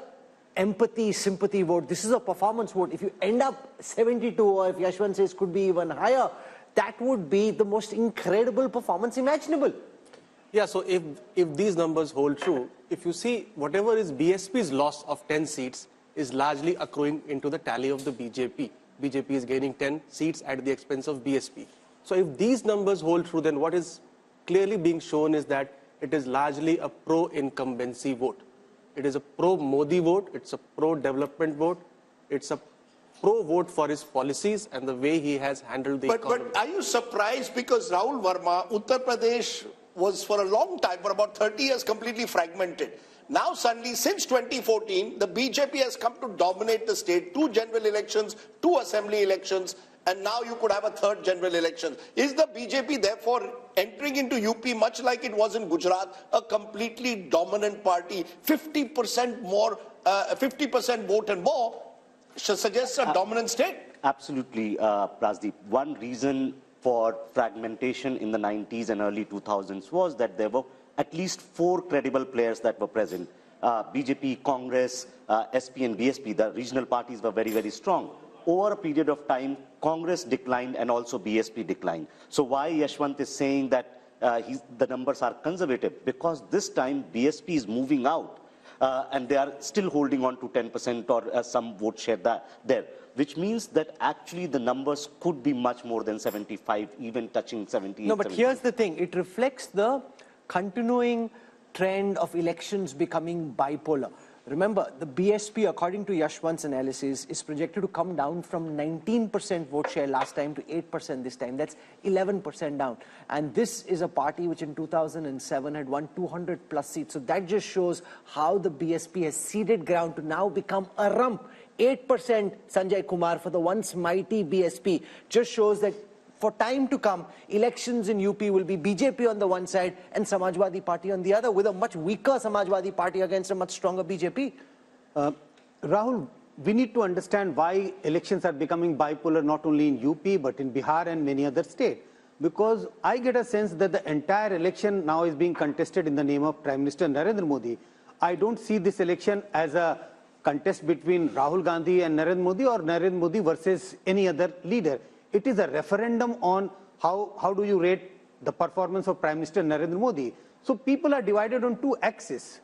empathy, sympathy vote. This is a performance vote. If you end up 72, or if Yashwant says could be even higher, that would be the most incredible performance imaginable. Yeah, so if these numbers hold true, if you see whatever is BSP's loss of 10 seats is largely accruing into the tally of the BJP. BJP is gaining 10 seats at the expense of BSP. So if these numbers hold true, then what is clearly being shown is that it is largely a pro-incumbency vote. It is a pro-Modi vote, it's a pro-development vote, it's a pro-vote for his policies and the way he has handled the economy. But are you surprised because Rahul Verma, Uttar Pradesh was for a long time, for about 30 years, completely fragmented. Now suddenly, since 2014, the BJP has come to dominate the state, 2 general elections, 2 assembly elections, and now you could have a 3rd general election. Is the BJP therefore entering into UP much like it was in Gujarat, a completely dominant party, 50% more, 50% vote and more, suggests a dominant state? Absolutely, Rajdeep. One reason for fragmentation in the 90s and early 2000s was that there were at least 4 credible players that were present. BJP, Congress, SP and BSP, the regional parties were very, very strong. Over a period of time, Congress declined and also BSP declined. So why Yashwant is saying that the numbers are conservative? Because this time BSP is moving out and they are still holding on to 10% or some vote share there, which means that actually the numbers could be much more than 75, even touching 78. No, but here's the thing. It reflects the continuing trend of elections becoming bipolar. Remember, the BSP, according to Yashwant's analysis, is projected to come down from 19% vote share last time to 8% this time. That's 11% down. And this is a party which in 2007 had won 200 plus seats. So that just shows how the BSP has ceded ground to now become a rump. 8% Sanjay Kumar for the once mighty BSP just shows that for time to come, elections in UP will be BJP on the one side and Samajwadi Party on the other, with a much weaker Samajwadi Party against a much stronger BJP. Rahul, we need to understand why elections are becoming bipolar not only in UP but in Bihar and many other states. Because I get a sense that the entire election now is being contested in the name of Prime Minister Narendra Modi. I don't see this election as a contest between Rahul Gandhi and Narendra Modi or Narendra Modi versus any other leader. It is a referendum on how do you rate the performance of Prime Minister Narendra Modi. So people are divided on two axes,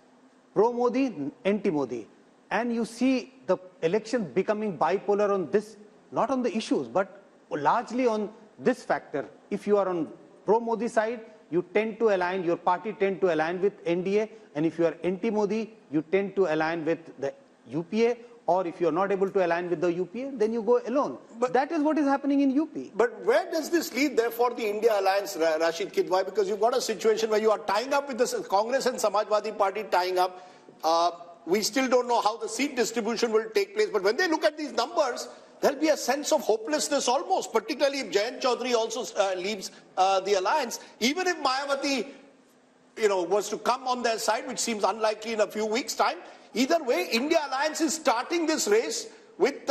pro-Modi, anti-Modi. And you see the election becoming bipolar on this, not on the issues, but largely on this factor. If you are on pro-Modi side, you tend to align, your party tend to align with NDA. And if you are anti-Modi, you tend to align with the UPA. Or if you're not able to align with the UPA, then you go alone. But that is what is happening in UP. But where does this lead, therefore, the India alliance, Rashid Kidwai? Because you've got a situation where you are tying up with the Congress and Samajwadi Party tying up. We still don't know how the seat distribution will take place. But when they look at these numbers, there'll be a sense of hopelessness almost, particularly if Jayant Chaudhary also leaves the alliance. Even if Mayawati, was to come on their side, which seems unlikely in a few weeks' time, either way, India Alliance is starting this race with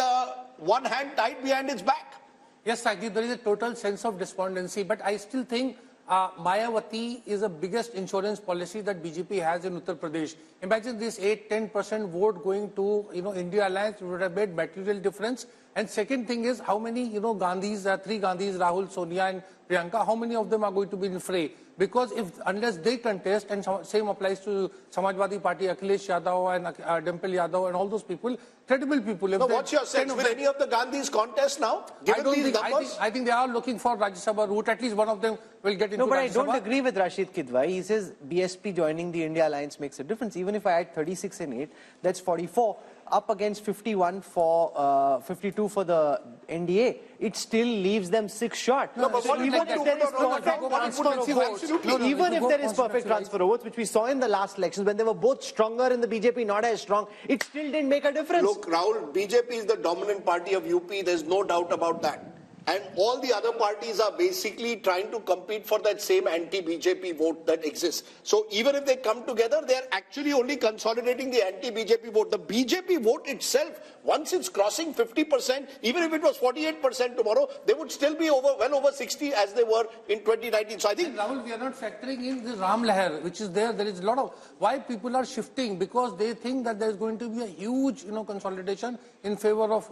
one hand tied behind its back. Yes, Rajdeep, there is a total sense of despondency, but I still think Mayawati is the biggest insurance policy that BJP has in Uttar Pradesh. Imagine this 8-10% vote going to India Alliance would have made material difference. And second thing is how many Gandhis, three Gandhis, Rahul, Sonia and Priyanka, how many of them are going to be in fray? Because unless they contest, and same applies to Samajwadi Party, Akhilesh Yadav and Dimple Yadav and all those people, credible people. No, what's your sense? Will any of the Gandhis contest now? I think they are looking for Rajya Sabha route. At least one of them will get into Rajya Sabha. No, but I don't agree with Rashid Kidwai. He says BSP joining the India Alliance makes a difference. Even if I add 36 and 8, that's 44. Up against 51 for 52 for the NDA, it still leaves them 6 short. No, but even if there is perfect transfer of votes, even if there is perfect transfer of votes, which we saw in the last elections when they were both stronger in the BJP, not as strong, it still didn't make a difference. Look, Rahul, BJP is the dominant party of UP. There's no doubt about that. And all the other parties are basically trying to compete for that same anti-BJP vote that exists. So even if they come together, they're actually only consolidating the anti-BJP vote. The BJP vote itself, once it's crossing 50%, even if it was 48% tomorrow, they would still be well over 60 as they were in 2019. So I think... And Rahul, we are not factoring in the Ram Lahar, which is there. There is a lot of... Why people are shifting? Because they think that there is going to be a huge, consolidation in favor of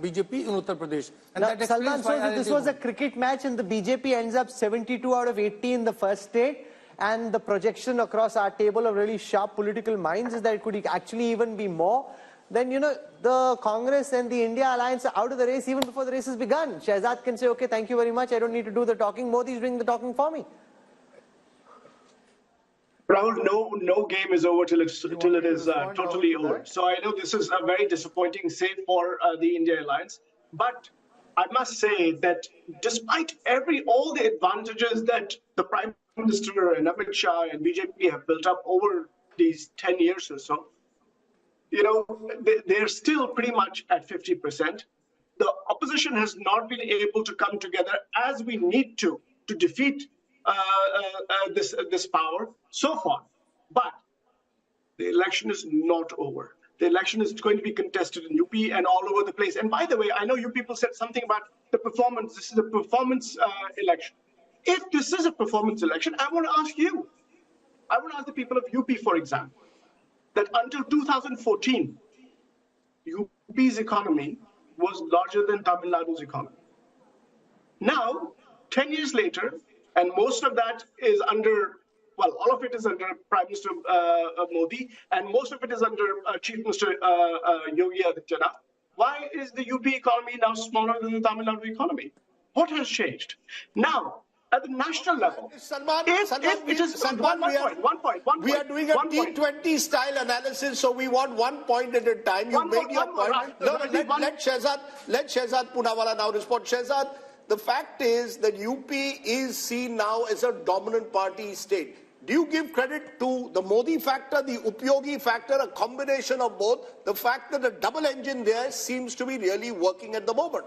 BJP in Uttar Pradesh. And that so this was a cricket match and the BJP ends up 72 out of 80 in the first state, and the projection across our table of really sharp political minds is that it could actually even be more. Then, the Congress and the India Alliance are out of the race even before the race has begun. Shehzad can say, okay, thank you very much, I don't need to do the talking. Modi's doing the talking for me. Rahul, no game is over till it is totally over. So I know this is a very disappointing save for the India Alliance, but I must say that despite all the advantages that the Prime Minister and Amit Shah and BJP have built up over these 10 years or so, they're still pretty much at 50%. The opposition has not been able to come together as we need to defeat this power so far. But the election is not over. The election is going to be contested in UP and all over the place. And by the way, I know you people said something about the performance. This is a performance election. If this is a performance election, I want to ask you. I want to ask the people of UP, for example, that until 2014, UP's economy was larger than Tamil Nadu's economy. Now, 10 years later, and most of that is under, well, all of it is under Prime Minister Modi, and most of it is under Chief Minister Yogi Adityanath. Why is the UP economy now smaller than the Tamil Nadu economy? What has changed? Now, at the national level. We are doing a T20 style analysis, so we want 1 point at a time. You made your point. Let Shehzad Poonawalla now respond. Shehzad, the fact is that UP is seen now as a dominant party state. Do you give credit to the Modi factor, the Upyogi factor, a combination of both? The fact that the double engine there seems to be really working at the moment.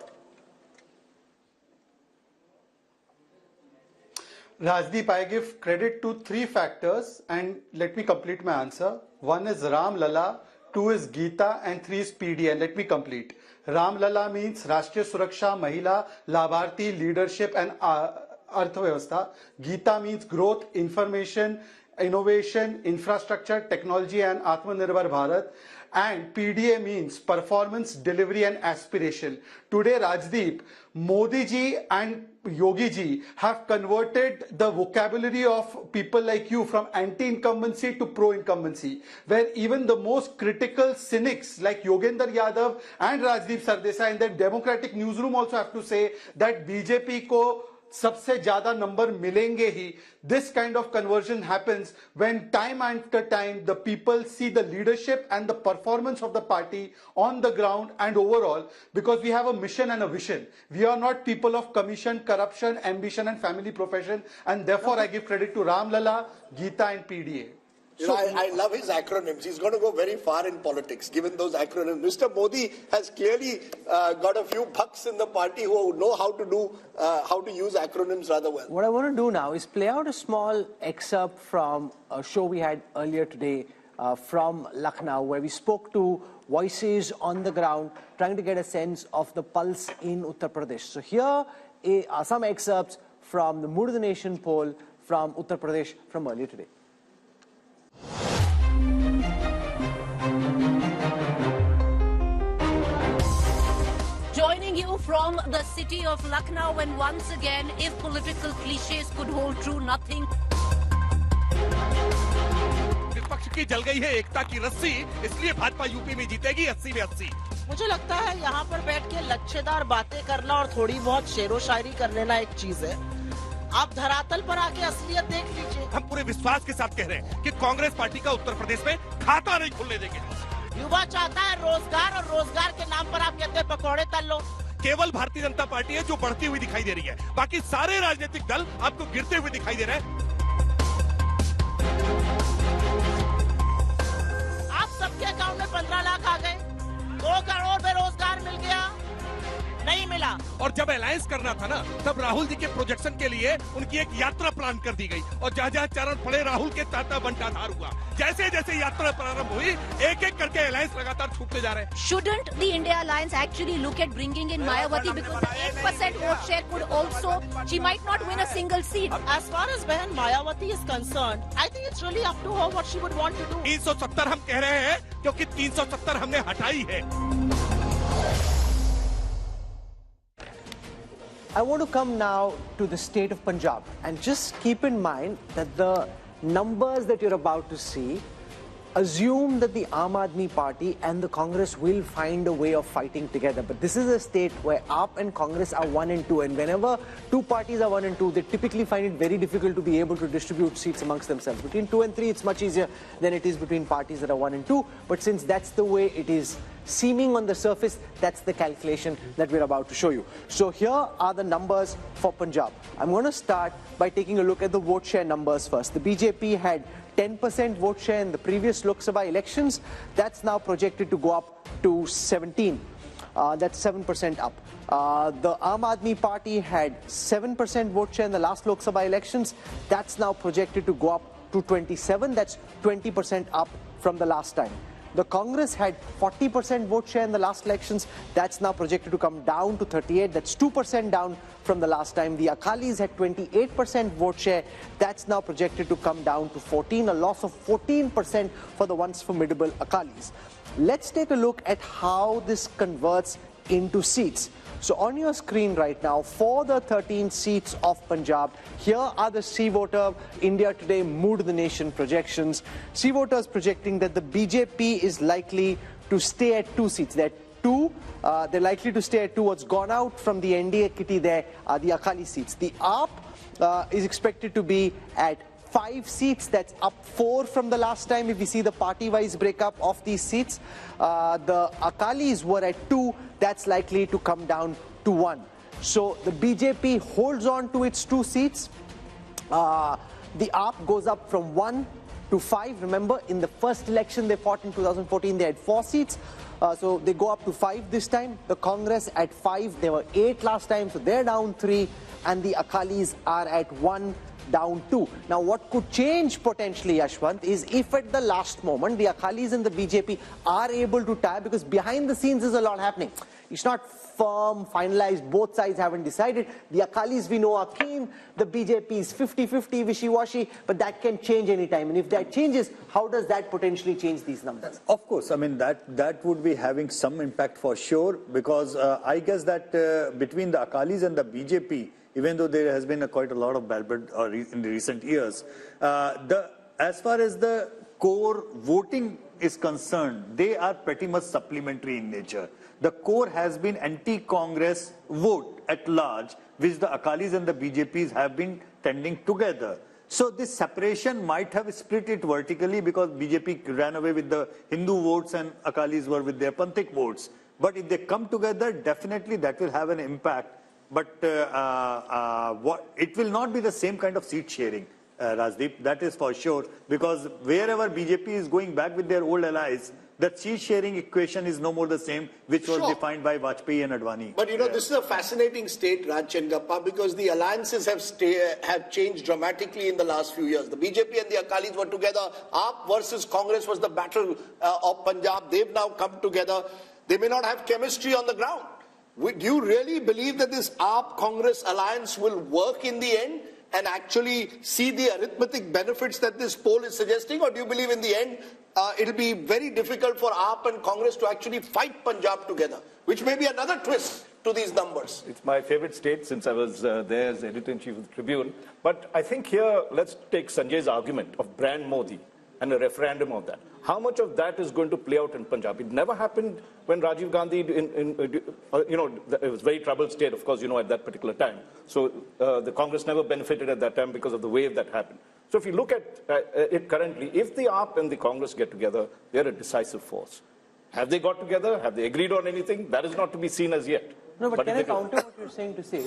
Rajdeep, I give credit to 3 factors, and let me complete my answer. 1 is Ram Lala, 2 is Geeta, and 3 is PD. And let me complete. Ram Lala means Rashtriya Suraksha, Mahila, Labharti, leadership, and Arthvyavastha. Geeta means growth, information, innovation, infrastructure, technology, and Atmanirbhar Bharat. And PDA means performance, delivery, and aspiration. Today, Rajdeep, Modi ji and Yogi ji have converted the vocabulary of people like you from anti-incumbency to pro-incumbency, where even the most critical cynics like Yogendra Yadav and Rajdeep Sardesai in the democratic newsroom also have to say that BJP ko सबसे ज्यादा number मिलेंगे ही. This kind of conversion happens when time after time the people see the leadership and the performance of the party on the ground and overall, because we have a mission and a vision. We are not people of commission, corruption, ambition, and family profession, and therefore I give credit to Ram Lala, Geeta, and PDA. You know, I love his acronyms. He's going to go very far in politics, given those acronyms. Mr. Modi has clearly got a few bucks in the party who know how to use acronyms rather well. What I want to do now is play out a small excerpt from a show we had earlier today from Lucknow, where we spoke to voices on the ground, trying to get a sense of the pulse in Uttar Pradesh. So here are some excerpts from the Mood of the Nation poll from Uttar Pradesh from earlier today. Joining you from the city of Lucknow, and once again, if political cliches could hold true, nothing. विपक्ष की जल गई है एकता की रस्सी, इसलिए Bhajpa UP में जीतेगी 80 में 80। मुझे लगता है यहाँ पर बैठ के लच्छेदार बातें करना और थोड़ी बहुत शेरो शायरी कर लेना एक चीज है। आप धरातल पर आके असलियत देख लीजिए। हम पूरे विश्वास के साथ कह रहे हैं कि कांग्रेस पार्टी का उत्तर प्रदेश में खाता नहीं खुलने देंगे। युवा चाहता है रोजगार, और रोजगार के नाम पर आप कहते हैं पकौड़े तल लो। केवल भारतीय जनता पार्टी है जो बढ़ती हुई दिखाई दे रही है, बाकी सारे राजनीतिक दल आपको गिरते हुए दिखाई दे रहे हैं। आप सबके अकाउंट में 15 लाख आ गए, 2 करोड़ बेरोजगार मिल गया, नहीं मिला। और जब अलायंस करना था ना, तब राहुल जी के प्रोजेक्शन के लिए उनकी एक यात्रा प्लान कर दी गई, और जहाँ-जहाँ चरण पड़े राहुल के ताता बंटाधार हुआ। जैसे जैसे यात्रा प्रारंभ हुई, एक-एक करके अलायंस लगातार छूटते जा रहे हैं। Shouldn't the India Alliance actually look at bringing in Mayawati, because the 8% vote share could also, she might not win a single seat. As far as Behan Mayawati is concerned, I think it's really up to her what she would want to do. 370 हम कह रहे हैं क्योंकि 370 हमने हटाई है। I want to come now to the state of Punjab, and just keep in mind that the numbers that you're about to see assume that the Aam Aadmi Party and the Congress will find a way of fighting together. But this is a state where AAP and Congress are 1 and 2, and whenever two parties are 1 and 2, they typically find it very difficult to be able to distribute seats amongst themselves. Between 2 and 3, it's much easier than it is between parties that are 1 and 2. But since that's the way it is seeming on the surface, that's the calculation that we're about to show you. So here are the numbers for Punjab. I'm going to start by taking a look at the vote share numbers first. The BJP had 10% vote share in the previous Lok Sabha elections. That's now projected to go up to 17. That's 7% up. The Aam Aadmi Party had 7% vote share in the last Lok Sabha elections. That's now projected to go up to 27. That's 20% up from the last time. The Congress had 40% vote share in the last elections. That's now projected to come down to 38. That's 2% down from the last time. The Akalis had 28% vote share. That's now projected to come down to 14, a loss of 14% for the once formidable Akalis. Let's take a look at how this converts into seats. So on your screen right now, for the 13 seats of Punjab, here are the C Voter India Today Mood of the Nation projections. C Voters projecting that the BJP is likely to stay at 2 seats. They're 2 They're likely to stay at 2. What's gone out from the NDA kitty there are the Akali seats. The AAP is expected to be at 5 seats. That's up 4 from the last time if we see the party-wise breakup of these seats. The Akalis were at 2. That's likely to come down to 1. So the BJP holds on to its 2 seats. The AAP goes up from 1 to 5. Remember, in the first election they fought in 2014, they had 4 seats. So they go up to 5 this time. The Congress at 5. They were 8 last time, so they're down 3. And the Akalis are at 1, down 2. Now, what could change potentially, Yashwant, is if at the last moment the Akalis and the BJP are able to tie, because behind the scenes is a lot happening. It's not firm, finalized, both sides haven't decided. The Akalis we know are keen, the BJP is 50-50, wishy-washy, but that can change anytime. And if that changes, how does that potentially change these numbers? Of course, I mean, that would be having some impact for sure, because I guess that between the Akalis and the BJP, even though there has been quite a lot of bad in the recent years, as far as the core voting is concerned, they are pretty much supplementary in nature. The core has been anti-Congress vote at large, which the Akalis and the BJPs have been tending together. So this separation might have split it vertically because BJP ran away with the Hindu votes and Akalis were with their Panthik votes. But if they come together, definitely that will have an impact. But it will not be the same kind of seat sharing, Rajdeep, that is for sure, because wherever BJP is going back with their old allies, the seat sharing equation is no more the same, which was defined by Vajpayee and Advani. But you know, this is a fascinating state, Raj Chengappa, because the alliances have changed dramatically in the last few years. The BJP and the Akalis were together. AAP versus Congress was the battle of Punjab. They've now come together. They may not have chemistry on the ground. Do you really believe that this AAP-Congress alliance will work in the end and actually see the arithmetic benefits that this poll is suggesting? Or do you believe in the end it'll be very difficult for AAP and Congress to actually fight Punjab together, which may be another twist to these numbers? It's my favorite state since I was there as editor-in-chief of the Tribune. But I think here, let's take Sanjay's argument of brand Modi and a referendum of that. How much of that is going to play out in Punjab? It never happened when Rajiv Gandhi, it was a very troubled state, of course, at that particular time. So the Congress never benefited at that time because of the wave that happened. So if you look at it currently, if the AAP and the Congress get together, they're a decisive force. Have they got together? Have they agreed on anything? That is not to be seen as yet. No, but can I counter what you're saying to say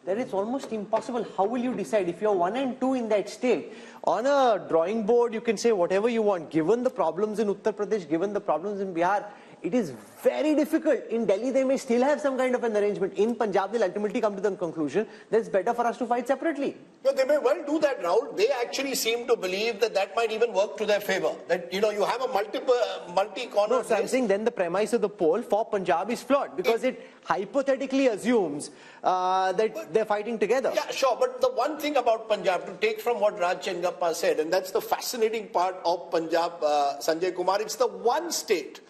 that it's almost impossible? How will you decide if you're 1 and 2 in that state? On a drawing board, you can say whatever you want. Given the problems in Uttar Pradesh, given the problems in Bihar, it is very difficult. In Delhi, they may still have some kind of an arrangement. In Punjab, they'll ultimately come to the conclusion that it's better for us to fight separately. No, they may well do that, Rahul. They actually seem to believe that might even work to their favor. That, you have a multi-corner. No, so I'm saying then the premise of the poll for Punjab is flawed because it hypothetically assumes that they're fighting together. Yeah, sure. But the one thing about Punjab, to take from what Raj Chengappa said, and that's the fascinating part of Punjab, Sanjay Kumar, it's the one state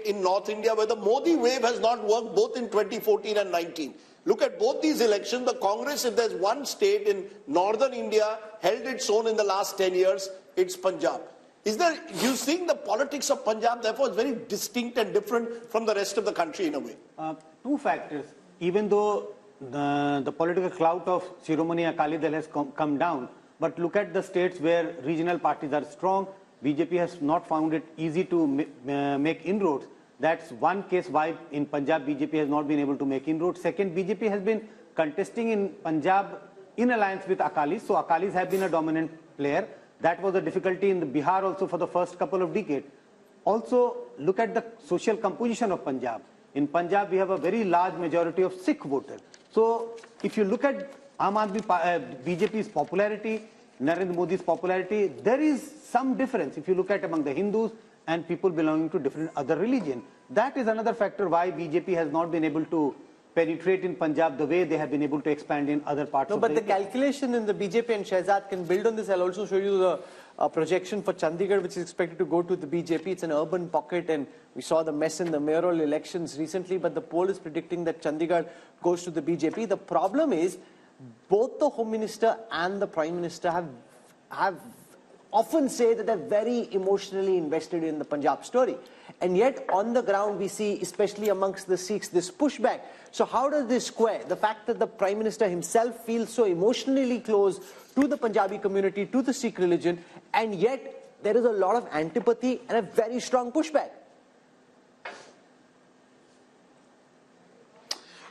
in North India where the Modi wave has not worked both in 2014 and 19. Look at both these elections. The Congress, if there's one state in northern India, held its own in the last 10 years, it's Punjab. You think the politics of Punjab, therefore, is very distinct and different from the rest of the country in a way? 2 factors. Even though the political clout of Shiromani Akali Dal has come down, but look at the states where regional parties are strong. BJP has not found it easy to make inroads. That's one case why in Punjab BJP has not been able to make inroads. Second, BJP has been contesting in Punjab in alliance with Akalis. So Akalis have been a dominant player. That was a difficulty in the Bihar also for the first couple of decades. Also, look at the social composition of Punjab. In Punjab, we have a very large majority of Sikh voters. So if you look at BJP's popularity, Narendra Modi's popularity, there is some difference if you look at among the Hindus and people belonging to different other religion. That is another factor why BJP has not been able to penetrate in Punjab the way they have been able to expand in other parts of but the India. calculation in the BJP and Shehzad can build on this. I'll also show you the projection for Chandigarh, which is expected to go to the BJP. It's an urban pocket, and we saw the mess in the mayoral elections recently, but the poll is predicting that Chandigarh goes to the BJP. The problem is both the Home Minister and the Prime Minister have often say that they're very emotionally invested in the Punjab story. And yet, on the ground, we see, especially amongst the Sikhs, this pushback. So how does this square? The fact that the Prime Minister himself feels so emotionally close to the Punjabi community, to the Sikh religion, and yet there is a lot of antipathy and a very strong pushback.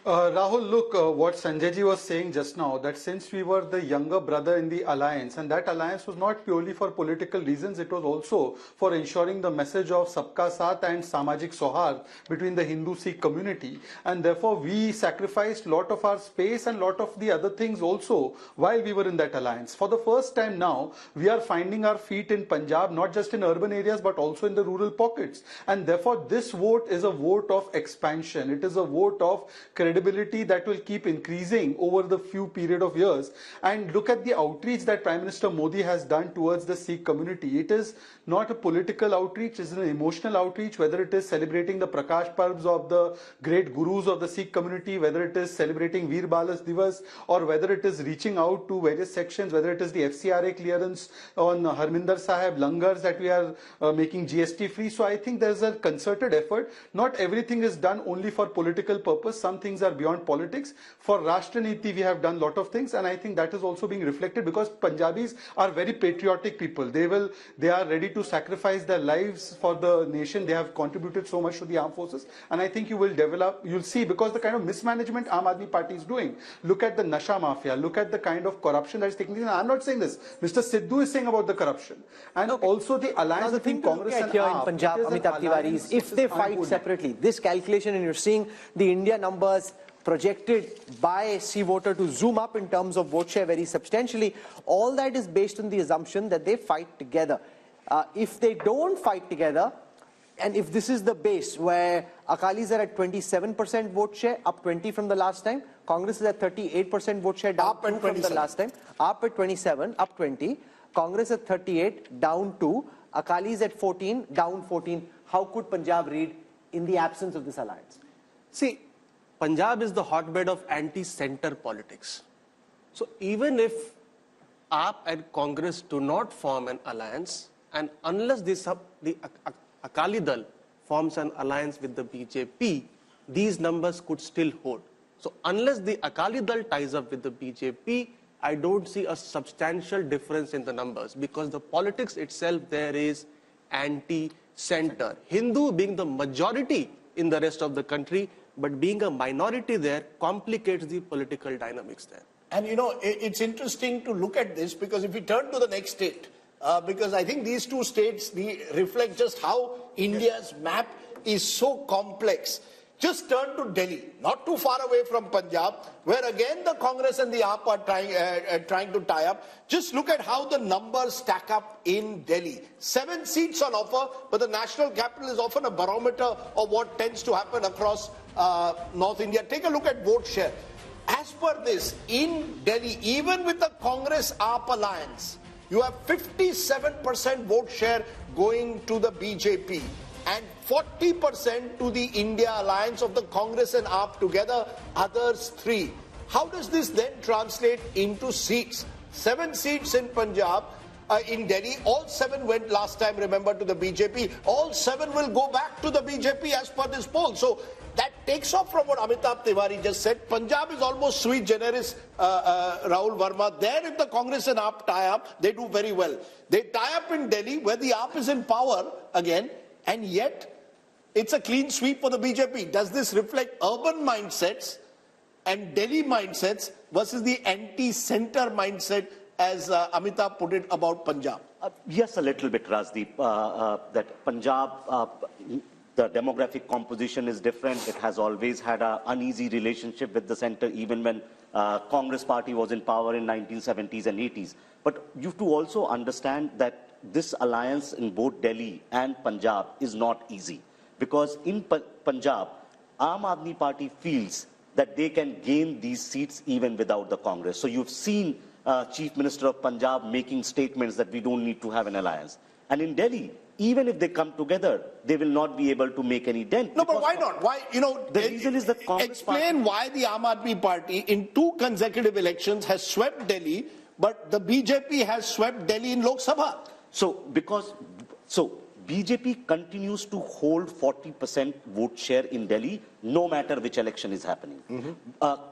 Rahul, look, what Sanjay ji was saying just now, that since we were the younger brother in the alliance, and that alliance was not purely for political reasons, it was also for ensuring the message of Sabka Saath and Samajik Sohar between the Hindu-Sikh community. And therefore, we sacrificed a lot of our space and a lot of the other things also while we were in that alliance. For the first time now, we are finding our feet in Punjab, not just in urban areas, but also in the rural pockets. And therefore, this vote is a vote of expansion. It is a vote of credibility that will keep increasing over the few period of years. And look at the outreach that Prime Minister Modi has done towards the Sikh community. It is not a political outreach, it is an emotional outreach, whether it is celebrating the Prakash Parbs of the great gurus of the Sikh community, whether it is celebrating Veer Balas Divas, or whether it is reaching out to various sections, whether it is the FCRA clearance on Harminder Sahib, langars that we are making GST free. So I think there is a concerted effort. Not everything is done only for political purpose. Some things are beyond politics. For Rashtra Niti, we have done a lot of things, and I think that is also being reflected because Punjabis are very patriotic people. They are ready to sacrifice their lives for the nation. They have contributed so much to the armed forces, and I think you'll see, because the kind of mismanagement Aam Aadmi Party is doing. Look at the Nasha Mafia, look at the kind of corruption that is taking place. I'm not saying this. Mr. Sidhu is saying about the corruption. And also the alliance between Congress and here in AAP, Punjab, Amitabh Tiwari, is if they fight separately, this calculation, and you're seeing the India numbers projected by C voter to zoom up in terms of vote share very substantially, all that is based on the assumption that they fight together. If they don't fight together, and if this is the base where Akalis are at 27% vote share, up 20 from the last time, Congress is at 38% vote share, down 2 from the last time, up at 27, up 20, Congress at 38, down 2, Akalis at 14, down 14. How could Punjab read in the absence of this alliance? See, Punjab is the hotbed of anti-center politics. So even if AAP and Congress do not form an alliance, and unless the Akali Dal forms an alliance with the BJP, these numbers could still hold. So unless the Akali Dal ties up with the BJP, I don't see a substantial difference in the numbers, because the politics itself there is anti-center. Hindu being the majority in the rest of the country, but being a minority there complicates the political dynamics there. And you know, it's interesting to look at this, because if we turn to the next state, because I think these two states reflect just how India's map is so complex. Just turn to Delhi, not too far away from Punjab, where again the Congress and the AAP are trying to tie up. Just look at how the numbers stack up in Delhi. 7 seats on offer, but the national capital is often a barometer of what tends to happen across North India. Take a look at vote share. As per this, in Delhi, even with the Congress-AAP alliance, you have 57% vote share going to the BJP and 40% to the India alliance of the Congress and AAP together, others 3. How does this then translate into seats? 7 seats in Punjab, in Delhi, all 7 went last time, remember, to the BJP. All 7 will go back to the BJP as per this poll. So that takes off from what Amitabh Tiwari just said. Punjab is almost sui generis, Rahul Verma. There, if the Congress and AAP tie up, they do very well. They tie up in Delhi, where the AAP is in power again, and yet it's a clean sweep for the BJP. Does this reflect urban mindsets and Delhi mindsets versus the anti-center mindset, as Amitabh put it about Punjab? Yes, a little bit, Rajdeep. That Punjab, the demographic composition is different. It has always had an uneasy relationship with the center, even when Congress party was in power in 1970s and 80s. But you have to also understand that this alliance in both Delhi and Punjab is not easy. Because in Punjab, Aam Aadmi Party feels that they can gain these seats even without the Congress. So you've seen Chief Minister of Punjab making statements that we don't need to have an alliance. And in Delhi, even if they come together, they will not be able to make any dent. No, but why not? Why, you know, the reason is that Congress explain why the Aam Aadmi Party in 2 consecutive elections has swept Delhi, but the BJP has swept Delhi in Lok Sabha. So BJP continues to hold 40% vote share in Delhi, no matter which election is happening.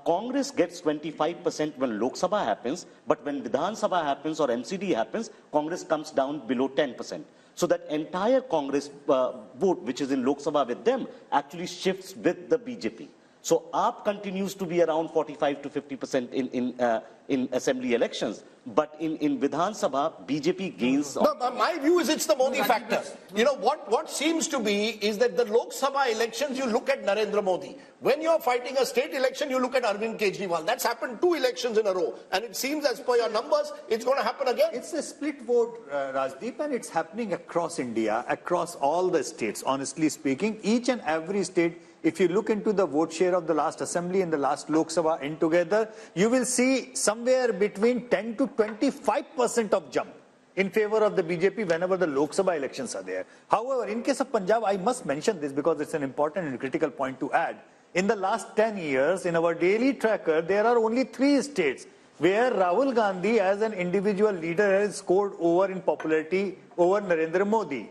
Congress gets 25% when Lok Sabha happens, but when Vidhan Sabha happens or MCD happens, Congress comes down below 10%. So that entire Congress vote, which is in Lok Sabha with them, actually shifts with the BJP. So AAP continues to be around 45 to 50% in assembly elections. But in Vidhan Sabha, BJP gains. No, my view is it's the Modi factor. You know, what seems to be is that the Lok Sabha elections, you look at Narendra Modi. When you're fighting a state election, you look at Arvind Kejriwal. That's happened 2 elections in a row. And it seems, as per your numbers, it's going to happen again. It's a split vote, Rajdeep, and it's happening across India, across all the states, honestly speaking. Each and every state, if you look into the vote share of the last assembly and the last Lok Sabha in together, you will see somewhere between 10 to 25% of jump in favor of the BJP whenever the Lok Sabha elections are there. However, in case of Punjab, I must mention this because it's an important and critical point to add. In the last 10 years, in our daily tracker, there are only 3 states where Rahul Gandhi as an individual leader has scored over in popularity over Narendra Modi.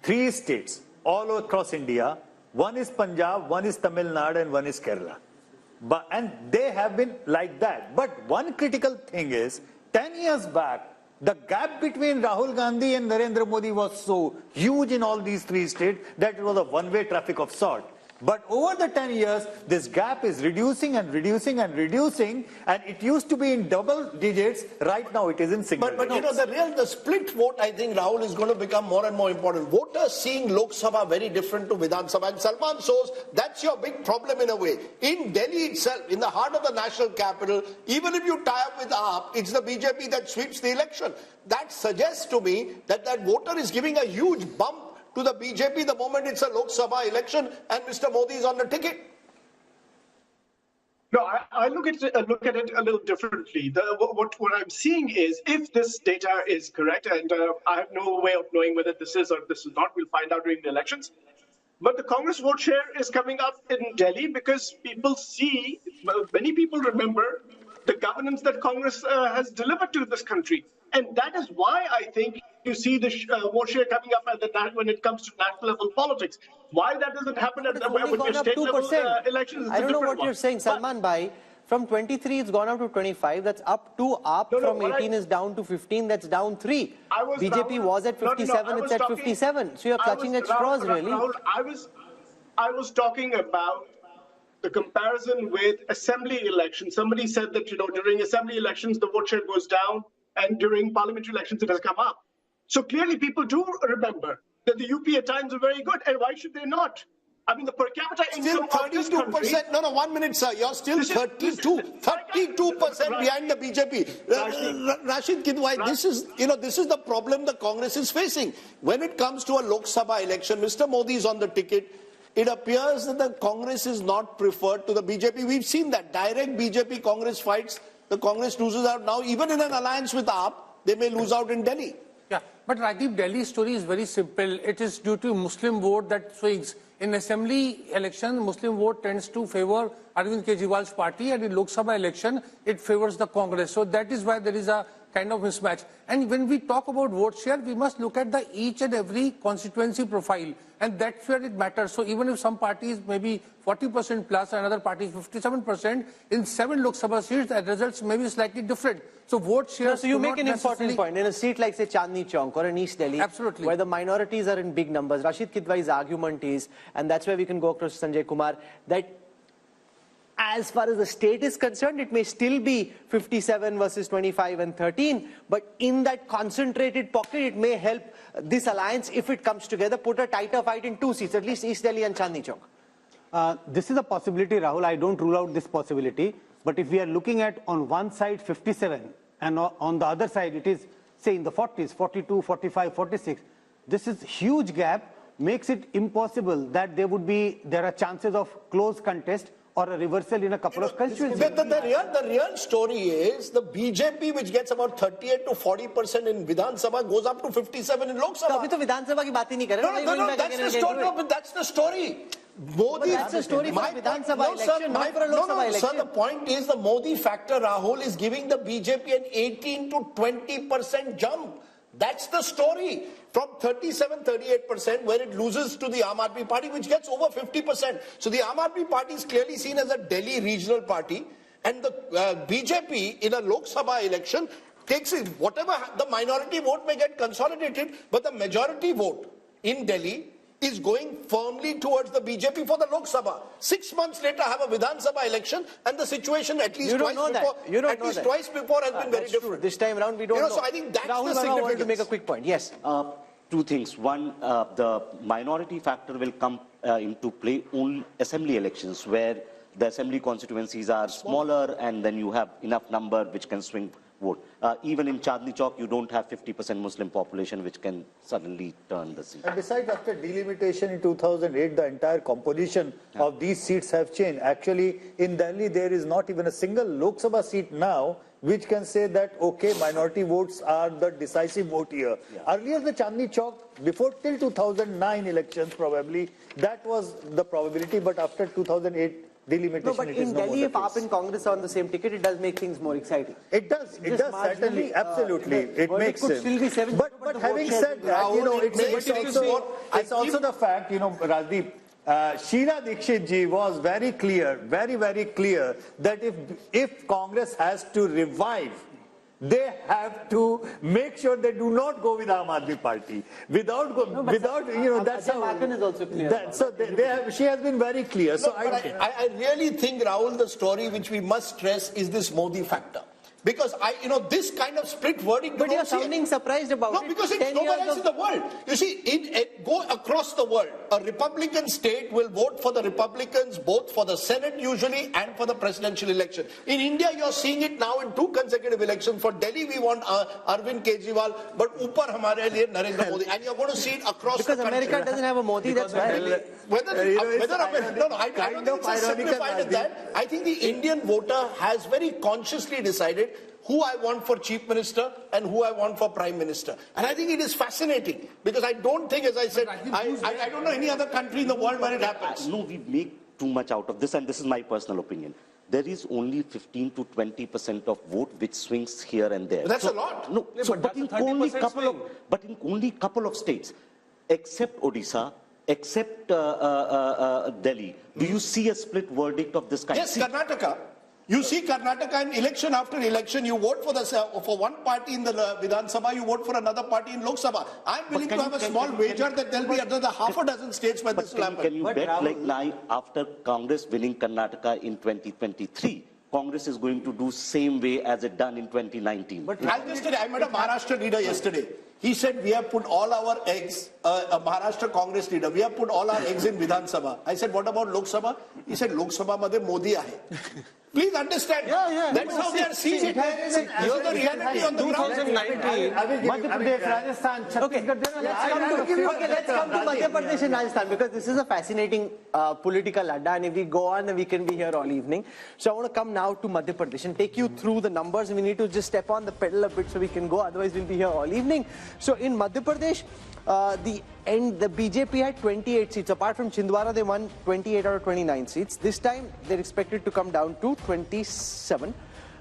3 states all across India. One is Punjab, one is Tamil Nadu, and one is Kerala. And they have been like that. But one critical thing is, 10 years back, the gap between Rahul Gandhi and Narendra Modi was so huge in all these 3 states that it was a one-way traffic of sort. But over the 10 years, this gap is reducing and reducing and reducing, and it used to be in double digits. Right now, it is in single digits. But you know, the split vote, I think, Rahul, is going to become more and more important. Voters seeing Lok Sabha very different to Vidhan Sabha. And Salman shows that's your big problem in a way. In Delhi itself, in the heart of the national capital, even if you tie up with AAP, it's the BJP that sweeps the election. That suggests to me that that voter is giving a huge bump to the BJP the moment it's a Lok Sabha election and Mr. Modi is on the ticket. No, I look at it a little differently. What I'm seeing is, if this data is correct, and I have no way of knowing whether this is or this is not, we'll find out during the elections. But the Congress vote share is coming up in Delhi because people see, many people remember the governance that Congress has delivered to this country. And that is why I think you see the vote share coming up at the when it comes to national level politics. Why that doesn't happen at the with your state level elections? I don't know what you're saying, Salman Bhai. From 23, it's gone up to 25. That's up 2 up. From 18 is down to 15. That's down 3. BJP was at 57. It's at 57. So you're clutching at straws, really. Rahul, I was talking about the comparison with assembly elections. Somebody said that, during assembly elections, the vote share goes down, and during parliamentary elections, it has come up. So clearly, people do remember that the UP at times are very good, and why should they not? I mean, the per capita income of this country... No, 1 minute, sir. You're still 32% behind the BJP. Rashid Kidwai, this is the problem the Congress is facing. When it comes to a Lok Sabha election, Mr. Modi is on the ticket. It appears that the Congress is not preferred to the BJP. We've seen that direct BJP-Congress fights. The Congress loses out now. Even in an alliance with AAP, they may lose out in Delhi. Yeah, but Rajdeep, Delhi's story is very simple. It is due to Muslim vote that swings. In assembly election, Muslim vote tends to favor Arvind Kejriwal's party, and in Lok Sabha election, it favors the Congress. So that is why there is a kind of mismatch. And when we talk about vote share, we must look at each and every constituency profile, and that's where it matters. So even if some parties may be 40% plus, another party is 57%, in 7 Lok Sabha seats, the results may be slightly different. So vote share. So you make an important point. In a seat like, say, Chandni Chowk or in East Delhi, absolutely, where the minorities are in big numbers, Rashid Kidwai's argument is, and that's where we can go across to Sanjay Kumar, that as far as the state is concerned, it may still be 57 versus 25 and 13, but in that concentrated pocket, it may help this alliance, if it comes together, put a tighter fight in 2 seats, at least East Delhi and Chandni Chowk. This is a possibility, Rahul. I don't rule out this possibility. But if we are looking at on one side 57 and on the other side it is, say, in the 40s, 42, 45, 46, this is huge gap, makes it impossible that there are chances of close contest or a reversal in a couple of constituencies. The real story is the BJP, which gets about 38 to 40% in Vidhan Sabha, goes up to 57 in Lok Sabha. So Vidhan Sabha ki baat hi nahi kar rahe. No, that's the story. No, but that's the story. Modi, that's the story for Vidhan Sabha election, not for a Lok Sabha election. Sir, the point is the Modi factor, Rahul, is giving the BJP an 18 to 20% jump. That's the story. from 37-38%, where it loses to the Aam Aadmi Party, which gets over 50%. So the Aam Aadmi Party is clearly seen as a Delhi regional party, and the BJP in a Lok Sabha election takes it, whatever the minority vote may get consolidated, but the majority vote in Delhi is going firmly towards the BJP for the Lok Sabha. 6 months later, have a Vidhan Sabha election, and the situation at least twice before has been very different. True. This time around, we don't know. So I think that's Rahul, the significance. I wanted to make a quick point. Yes. Two things. One, the minority factor will come into play only assembly elections, where the assembly constituencies are smaller, and then you have enough number which can swing vote. Even in Chandni Chowk, you don't have 50% Muslim population, which can suddenly turn the seat. And besides, after delimitation in 2008, the entire composition of these seats have changed. Actually, in Delhi, there is not even a single Lok Sabha seat now which can say that, okay, minority votes are the decisive vote here. Yeah. Earlier, the Chandni Chowk, before till 2009 elections probably, that was the probability, but after 2008, delimitation. No, but in Delhi, if AAP and Congress are on the same ticket, it does make things more exciting. It does certainly, absolutely. It makes sense. Still be 7, but having said that, you know, it's also the fact, you know, Rajdeep, Sheila Dikshit ji was very clear, very clear that if Congress has to revive, they have to make sure they do not go with Aam Aadmi Party. Without you know, that's how. Is also clear. She has been very clear. So I really think, Rahul, the story which we must stress is this Modi factor. Because this kind of split verdict. But you're sounding surprised about it. No, because it's nowhere else in the world. You see, go across the world. A Republican state will vote for the Republicans, both for the Senate usually and for the presidential election. In India, you're seeing it now in 2 consecutive elections. For Delhi, we want Arvind Kejriwal, but upar hamare liye Narendra Modi. And you're going to see it across the country. Because America doesn't have a Modi, that's why. I don't think it's as simplified as that. I think the Indian voter has very consciously decided who I want for Chief Minister and who I want for Prime Minister. And I think it is fascinating because I don't think, as I said, I don't know any other country in the world where it happens. No, we make too much out of this, and this is my personal opinion. There is only 15 to 20% of vote which swings here and there. But that's a lot. No, but in only couple of states, except Odisha, except Delhi, do you see a split verdict of this kind? Yes, Karnataka. You see Karnataka in election after election, you vote for one party in the Vidhan Sabha, you vote for another party in Lok Sabha. I'm willing to have a small wager that there'll be another half a dozen states where this will happen. Can you bet like now, after Congress winning Karnataka in 2023, Congress is going to do same way as it done in 2019? But I met a Maharashtra leader yesterday. He said, we have put all our eggs, a Maharashtra Congress leader, we have put all our eggs in Vidhan Sabha. I said, what about Lok Sabha? He said, Lok Sabha madhe Modi aahe. Please understand. That's how they are seeing it. Here's the reality on the ground. 2019. Madhya Pradesh, Rajasthan, Chhattisgarh. Let's come to Madhya Pradesh and Rajasthan, because this is a fascinating political adda, and if we go on, we can be here all evening. So I want to come now to Madhya Pradesh and take you through the numbers. We need to just step on the pedal a bit so we can go, otherwise we'll be here all evening. So in Madhya Pradesh, the BJP had 28 seats. Apart from Chhindwara, they won 28 out of 29 seats. This time, they're expected to come down to 27.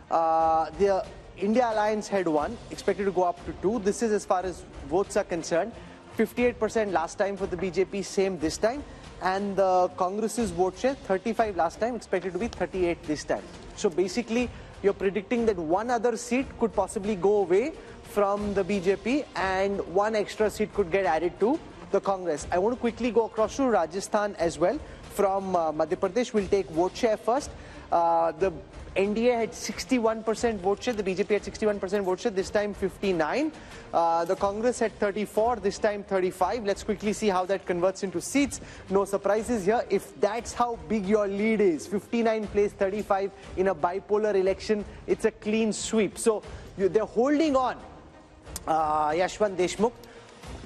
The India Alliance had 1, expected to go up to 2. This is as far as votes are concerned. 58% last time for the BJP, same this time. And the Congress's vote share, 35 last time, expected to be 38 this time. So basically, you're predicting that one other seat could possibly go away from the BJP and one extra seat could get added to the Congress. I want to quickly go across to Rajasthan as well. From Madhya Pradesh, we'll take vote share first. The NDA had 61% vote share, the BJP had 61% vote share, this time 59. The Congress had 34, this time 35. Let's quickly see how that converts into seats. No surprises here. If that's how big your lead is, 59 plays 35 in a bipolar election, it's a clean sweep. So they're holding on, Yashwant Deshmukh,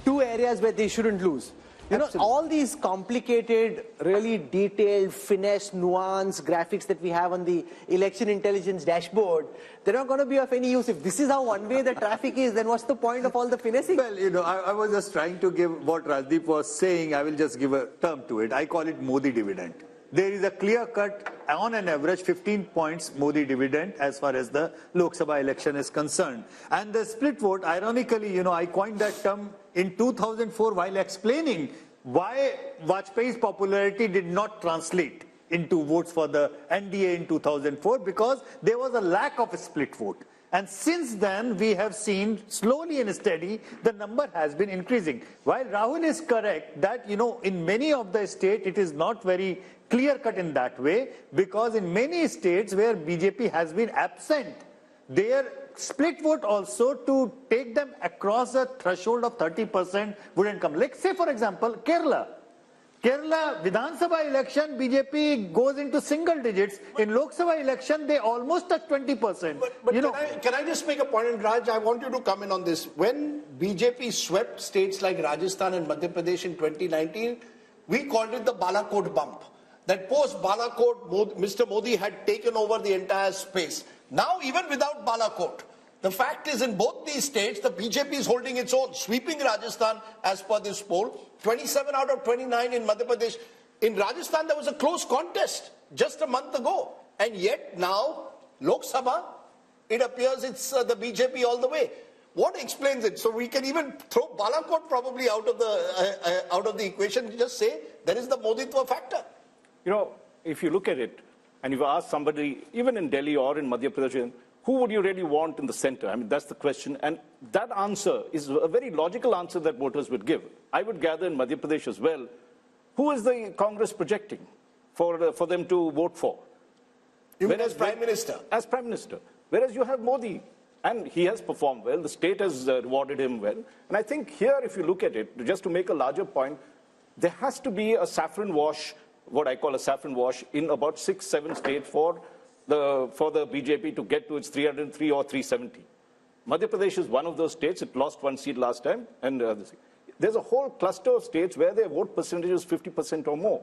2 areas where they shouldn't lose. You know, all these complicated, really detailed, finesse, nuance graphics that we have on the election intelligence dashboard, they're not going to be of any use. If this is how one-way the traffic is, then what's the point of all the finessing? Well, you know, I was just trying to give what Rajdeep was saying. I will just give a term to it. I call it Modi dividend. there is a clear-cut, on an average, 15 points Modi dividend as far as the Lok Sabha election is concerned. And the split vote, ironically, I coined that term in 2004 while explaining why Vajpayee's popularity did not translate into votes for the NDA in 2004, because there was a lack of a split vote. And since then, we have seen slowly and steady, the number has been increasing. While Rahul is correct that, in many of the states, it is not very clear-cut in that way, because in many states where BJP has been absent, their split vote also to take them across a threshold of 30% wouldn't come. Like, say, for example, Kerala. Kerala Vidhan Sabha election, BJP goes into single digits. In Lok Sabha election, they almost touch 20%. But can I just make a point, and Raj, I want you to come in on this. When BJP swept states like Rajasthan and Madhya Pradesh in 2019, we called it the Balakot bump. That post Balakot, Mr. Modi had taken over the entire space. Now, even without Balakot, the fact is, in both these states, the BJP is holding its own, sweeping Rajasthan as per this poll. 27 out of 29 in Madhya Pradesh. In Rajasthan, there was a close contest just a month ago. And yet now, Lok Sabha, it appears it's the BJP all the way. What explains it? So we can even throw Balakot probably out of the equation. Just say there is the Moditwa factor. If you look at it, and if you ask somebody, even in Delhi or in Madhya Pradesh, who would you really want in the center? I mean, that's the question. And that answer is a very logical answer that voters would give. I would gather in Madhya Pradesh as well, who is the Congress projecting for them to vote for? Even as Prime Minister? As Prime Minister. Whereas you have Modi, and he has performed well. The state has rewarded him well. And I think here, if you look at it, just to make a larger point, there has to be a saffron wash, what I call a saffron wash, in about 6-7 states for the BJP to get to its 303 or 370. Madhya Pradesh is one of those states. It lost 1 seat last time. And there's a whole cluster of states where their vote percentage is 50% or more.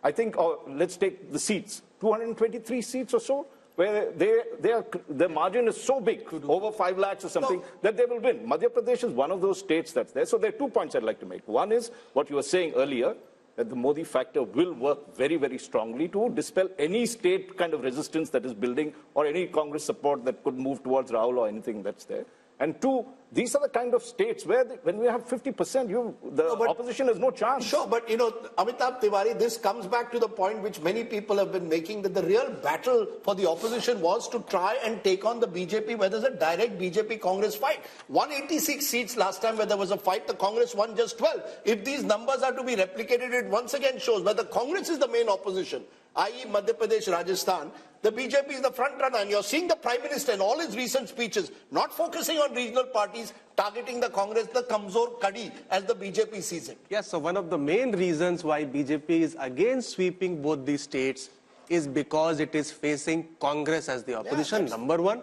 I think, let's take the seats, 223 seats or so, where their margin is so big, over 5 lakhs or something, that they will win. Madhya Pradesh is one of those states that's there. So there are 2 points I'd like to make. One is what you were saying earlier, that the Modi factor will work very, very strongly to dispel any state kind of resistance that is building or any Congress support that could move towards Rahul or anything that's there. And 2, these are the kind of states where when we have 50%, the opposition has no chance. Sure, but Amitabh Tiwari, this comes back to the point which many people have been making, that the real battle for the opposition was to try and take on the BJP, where there's a direct BJP-Congress fight. 186 seats last time where there was a fight, the Congress won just 12. If these numbers are to be replicated, it once again shows where the Congress is the main opposition, i.e. Madhya Pradesh, Rajasthan, the BJP is the front runner, and you're seeing the Prime Minister in all his recent speeches not focusing on regional parties, targeting the Congress, the Kamzor Kadi, as the BJP sees it. Yes, so one of the main reasons why BJP is against sweeping both these states is because it is facing Congress as the opposition, number one.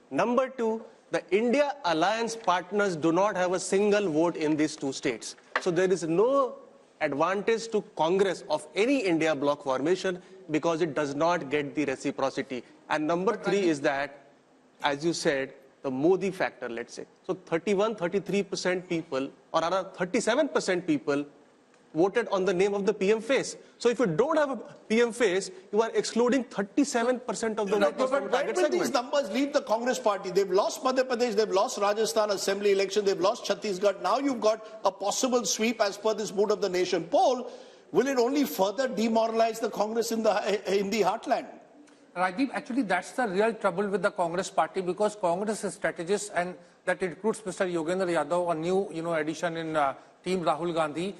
Number two, the India alliance partners do not have a single vote in these 2 states. So there is no advantage to Congress of any India bloc formation because it does not get the reciprocity. And number 3 is that, as you said, the Modi factor, let's say. So 33% people, or around 37% people voted on the name of the PM face. So if you don't have a PM face, you are excluding 37% of the voters from the target Where will these segment. numbers leave the Congress party? They've lost Madhya Pradesh, they've lost Rajasthan Assembly election, they've lost Chhattisgarh. Now you've got a possible sweep as per this Mood of the Nation poll. Will it only further demoralize the Congress in the heartland? Rajdeep, actually that's the real trouble with the Congress party, because Congress is strategist, and that includes Mr. Yogendra Yadav, a new addition in Team Rahul Gandhi.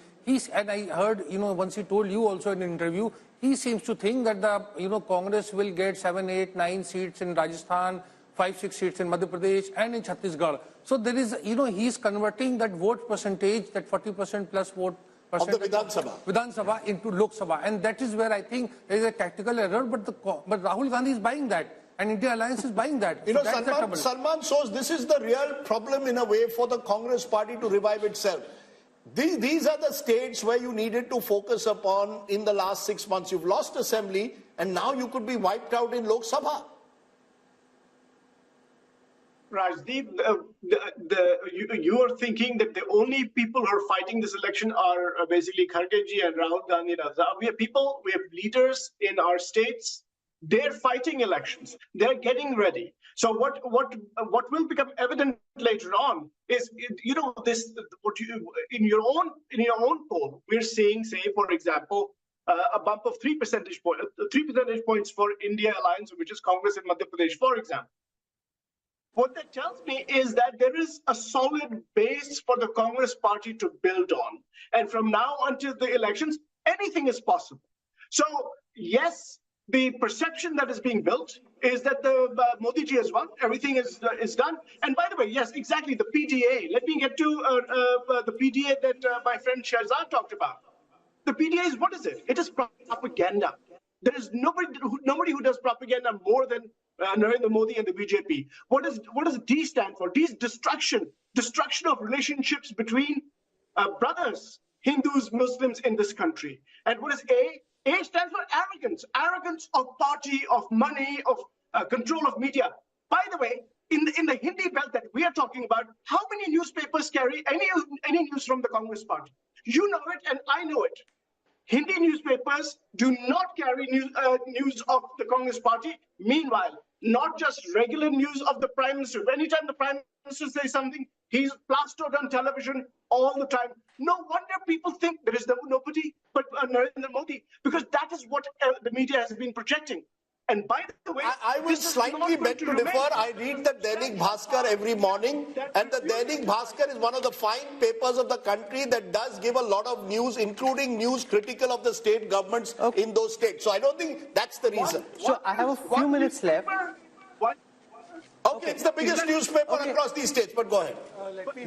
And I heard, once he told you also in an interview, he seems to think that the, Congress will get 7, 8, 9 seats in Rajasthan, 5, 6 seats in Madhya Pradesh and in Chhattisgarh. So there is, he's converting that vote percentage, that 40% plus vote percentage of the Vidhan Sabha into Lok Sabha. And that is where I think there is a tactical error, but Rahul Gandhi is buying that. And India Alliance is buying that. So Salman shows this is the real problem in a way for the Congress party to revive itself. These are the states where you needed to focus upon in the last 6 months. You've lost assembly, and now you could be wiped out in Lok Sabha. Rajdeep, you are thinking that the only people who are fighting this election are basically Khargeji and Rahul Gandhi. We have people, we have leaders in our states. They're fighting elections. They're getting ready. So what will become evident later on is, you know, this what you in your own poll we're seeing, say for example, a bump of 3 percentage points for India Alliance, which is Congress in Madhya Pradesh, for example. What that tells me is that there is a solid base for the Congress party to build on. And from now until the elections, anything is possible. So, yes, the perception that is being built is that the Modi ji has won, everything is done. And by the way, yes, exactly, the PDA. Let me get to the PDA that my friend Shahzad talked about. The PDA is, what is it? It is propaganda. There is nobody who does propaganda more than Narendra Modi and the BJP. What does D stand for? D is destruction of relationships between brothers, Hindus, Muslims in this country. And what is A? A stands for arrogance of party, of money, of control of media. By the way, in the Hindi belt that we are talking about, how many newspapers carry any news from the Congress party? You know it and I know it. Hindi newspapers do not carry news of the Congress party. Meanwhile, not just regular news of the Prime Minister. Anytime the Prime Minister says something, he's plastered on television all the time. No wonder people think there is nobody but Narendra Modi, because that is what the media has been projecting. And by the way, I will slightly beg to differ. I read the Dainik Bhaskar every morning, and the Dainik Bhaskar is one of the fine papers of the country that does give a lot of news, including news critical of the state governments in those states. So I don't think that's the reason. So I have a few minutes left. Okay, it's the biggest newspaper across these states, but go ahead.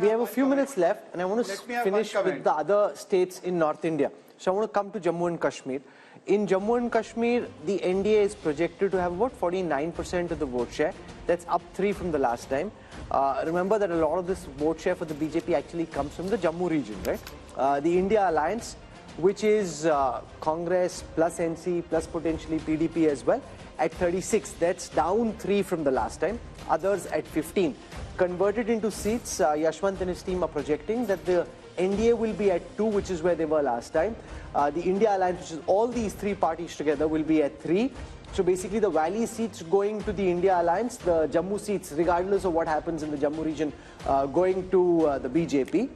We have a few minutes left, and I want to finish with the other states in North India. So I want to come to Jammu and Kashmir. In Jammu and Kashmir, the NDA is projected to have about 49% of the vote share. That's up 3 from the last time. Remember that a lot of this vote share for the BJP actually comes from the Jammu region, right? The India Alliance, which is Congress plus NC plus potentially PDP as well, at 36. That's down 3 from the last time. Others at 15. Converted into seats, Yashwant and his team are projecting that the NDA will be at 2, which is where they were last time. The India Alliance, which is all these 3 parties together, will be at 3. So basically the Valley seats going to the India Alliance, the Jammu seats, regardless of what happens in the Jammu region, going to the BJP.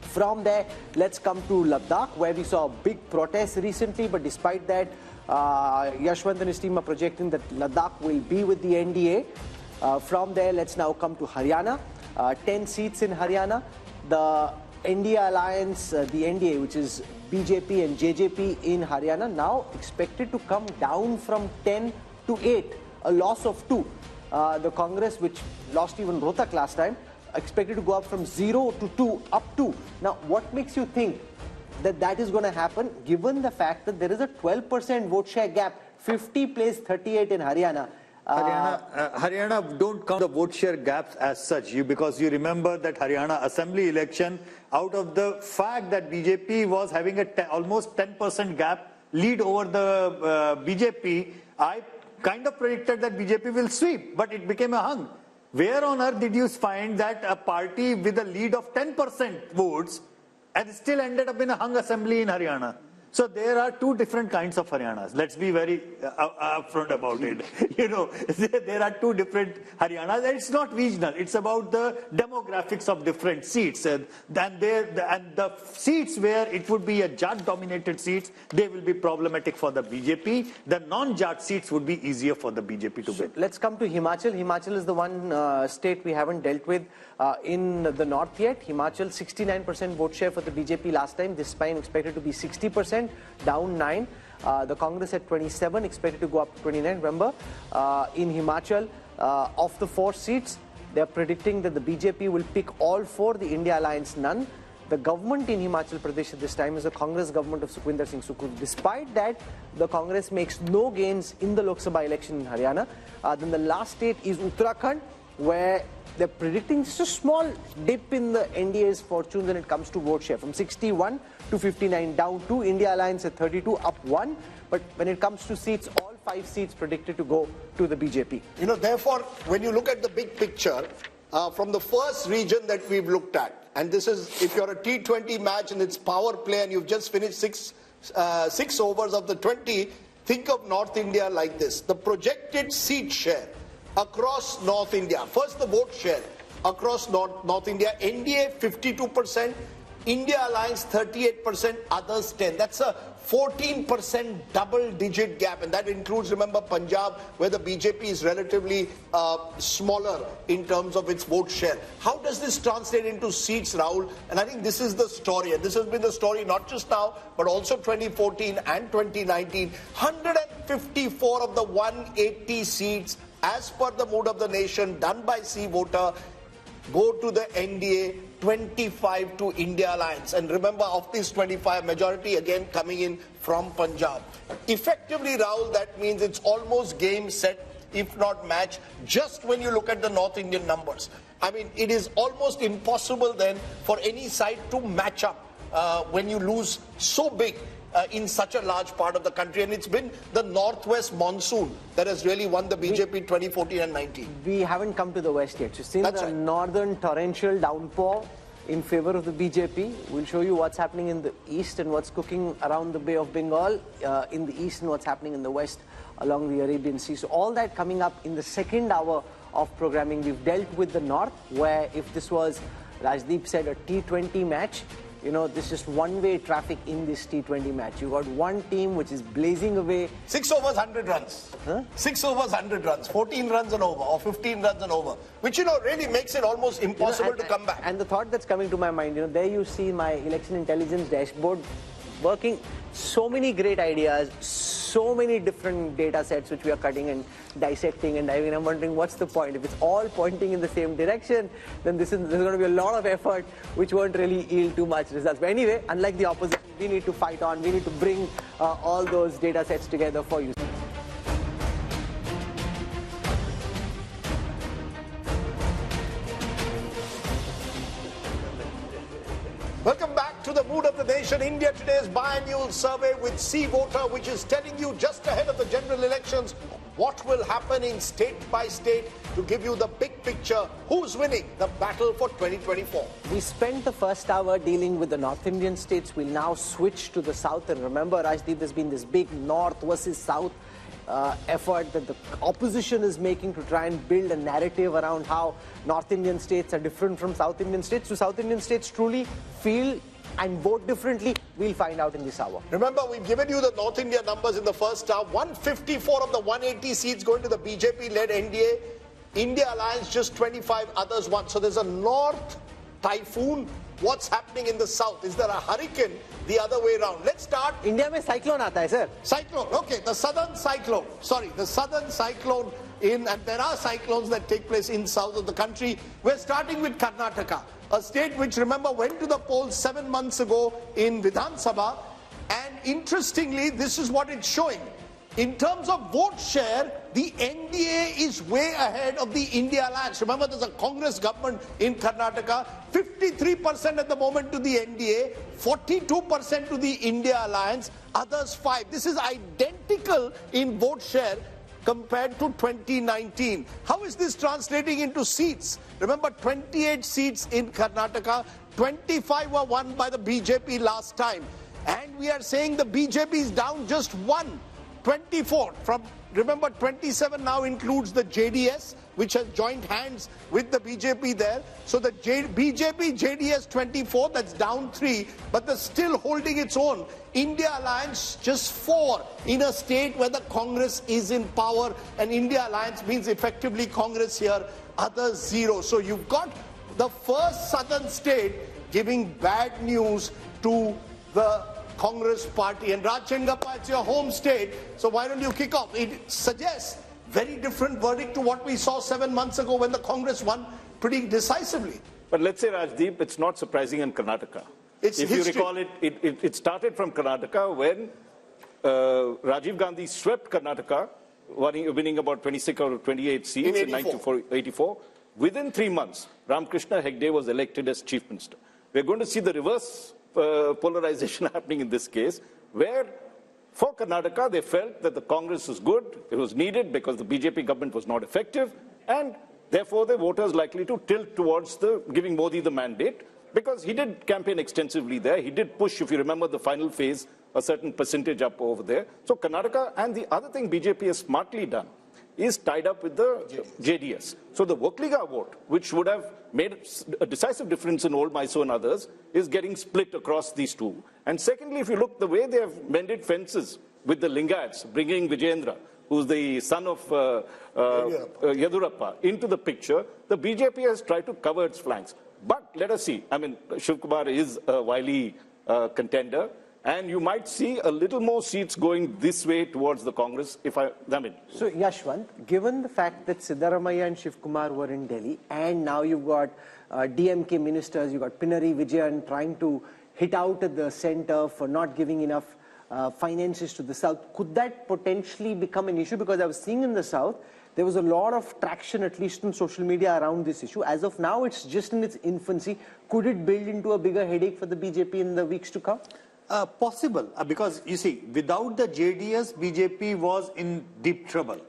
From there, let's come to Ladakh, where we saw a big protest recently, but despite that, Yashwant and his team are projecting that Ladakh will be with the NDA. From there, let's now come to Haryana. 10 seats in Haryana. The India Alliance, the NDA, which is BJP and JJP in Haryana, now expected to come down from 10 to 8, a loss of 2. The Congress, which lost even Rohtak last time, expected to go up from 0 to 2, up 2. Now, what makes you think that that is going to happen, given the fact that there is a 12% vote share gap, 50 plays 38 in Haryana? Haryana don't count the vote share gaps as such, because you remember that Haryana assembly election, out of the fact that BJP was having a almost 10% gap lead over the BJP, I kind of predicted that BJP will sweep, but it became a hung. Where on earth did you find that a party with a lead of 10% votes and still ended up in a hung assembly in Haryana? So there are 2 different kinds of Haryanas. Let's be very upfront about it. You know, there are 2 different Haryanas. And it's not regional. It's about the demographics of different seats. And the seats where it would be a Jat-dominated seats, they will be problematic for the BJP. The non-Jat seats would be easier for the BJP to win. Let's come to Himachal. Himachal is the one state we haven't dealt with in the north yet. Himachal, 69% vote share for the BJP last time. This time expected to be 60%. Down 9. The Congress at 27, expected to go up to 29. Remember, in Himachal, of the 4 seats, they are predicting that the BJP will pick all 4, the India Alliance none. The government in Himachal Pradesh at this time is the Congress government of Sukhwinder Singh Sukhru. Despite that, the Congress makes no gains in the Lok Sabha election in Haryana. Then the last state is Uttarakhand, where they're predicting just a small dip in the NDA's fortunes when it comes to vote share, from 61 to 59, down 2. India Alliance at 32, up 1. But when it comes to seats, all 5 seats predicted to go to the BJP. You know, therefore, when you look at the big picture, from the first region that we've looked at, and this is if you're a T20 match and it's power play and you've just finished six overs of the 20, think of North India like this. The projected seat share across North India. First, the vote share across North India. NDA 52%, India Alliance 38%, others 10%. That's a 14% double-digit gap, and that includes, remember, Punjab, where the BJP is relatively smaller in terms of its vote share. How does this translate into seats, Rahul? And I think this is the story, and this has been the story not just now, but also 2014 and 2019. 154 of the 180 seats, as per the mood of the nation, done by C-Voter, go to the NDA, 25 to India Alliance. And remember, of these 25, majority again coming in from Punjab. Effectively, Rahul, that means it's almost game, set, if not match, just when you look at the North Indian numbers. I mean, it is almost impossible then for any side to match up when you lose so big in such a large part of the country. And it's been the northwest monsoon that has really won the BJP 2014 and 19. We haven't come to the west yet. You've seen the northern torrential downpour in favor of the BJP. We'll show you what's happening in the east and what's cooking around the Bay of Bengal in the east, and what's happening in the west along the Arabian Sea. So all that coming up in the second hour of programming. We've dealt with the north, where if this was, Rajdeep said, a T20 match, you know, this is one-way traffic in this T20 match. You got one team which is blazing away. 6 overs, 100 runs. Huh? 6 overs, 100 runs. 14 runs and over, or 15 runs and over. Which, you know, really makes it almost impossible to come back. And the thought that's coming to my mind, you know, there you see my election intelligence dashboard working. So many great ideas, so many different data sets which we are cutting and dissecting and diving. I'm wondering what's the point. If it's all pointing in the same direction, then there's going to be a lot of effort which won't really yield too much results. But anyway, unlike the opposition, we need to fight on. We need to bring all those data sets together for you. Welcome back to the mood of the nation. India Today's biannual survey with C-Voter, which is telling you just ahead of the general elections what will happen in state by state to give you the big picture. Who's winning the battle for 2024? We spent the first hour dealing with the North Indian states. We'll now switch to the south. And remember, Rajdeep, there's been this big north versus south effort that the opposition is making to try and build a narrative around how North Indian states are different from South Indian states. Do South Indian states truly feel and vote differently? We'll find out in this hour. Remember, we've given you the North India numbers in the first hour. 154 of the 180 seats going to the BJP-led NDA. India Alliance just 25, others 1. So there's a north typhoon. What's happening in the south? Is there a hurricane the other way around? Let's start. India mein cyclone aata hai, sir. Cyclone, okay. The southern cyclone. Sorry, the southern cyclone and there are cyclones that take place in south of the country. We're starting with Karnataka, a state which, remember, went to the polls 7 months ago in Vidhan Sabha. And interestingly, this is what it's showing. In terms of vote share, the NDA is way ahead of the India Alliance. Remember, there's a Congress government in Karnataka. 53% at the moment to the NDA, 42% to the India Alliance, others 5%. This is identical in vote share compared to 2019. How is this translating into seats? Remember, 28 seats in Karnataka, 25 were won by the BJP last time. And we are saying the BJP is down just 1. 24 from, remember, 27 now includes the JDS, which has joined hands with the BJP there. So the BJP, JDS 24, that's down 3, but they're still holding its own. India Alliance just 4 in a state where the Congress is in power, and India Alliance means effectively Congress here, others 0. So you've got the first southern state giving bad news to the Congress party. And Rajchengappa, it's your home state, so why don't you kick off? It suggests very different verdict to what we saw 7 months ago when the Congress won pretty decisively. But let's say, Rajdeep, it's not surprising in Karnataka. It's if history. You recall it started from Karnataka when Rajiv Gandhi swept Karnataka, winning about 26 or 28 seats in 1984. Within 3 months, Ramakrishna Hegde was elected as chief minister. We're going to see the reverse polarization happening in this case, where For Karnataka, they felt that the Congress is good, it was needed because the BJP government was not effective, and therefore the voters likely to tilt towards giving Modi the mandate, because he did campaign extensively there. He did push, if you remember the final phase, a certain percentage up over there. So Karnataka, and the other thing BJP has smartly done, is tied up with the JDS. So the Vokliga vote, which would have made a decisive difference in Old Mysore and others, is getting split across these two. And secondly, if you look the way they have mended fences with the Lingayats, bringing Vijayendra, who's the son of Yadurappa, into the picture, the BJP has tried to cover its flanks. But let us see. I mean, Shiv Kumar is a wily contender. And you might see a little more seats going this way towards the Congress, So, Yashwant, given the fact that Siddaramaiah and Shiv Kumar were in Delhi, and now you've got DMK ministers, you've got Pinarayi Vijayan trying to hit out at the center for not giving enough finances to the south, could that potentially become an issue? Because I was seeing in the south, there was a lot of traction, at least on social media, around this issue. As of now, it's just in its infancy. Could it build into a bigger headache for the BJP in the weeks to come? Possible, because you see, without the JDS, BJP was in deep trouble.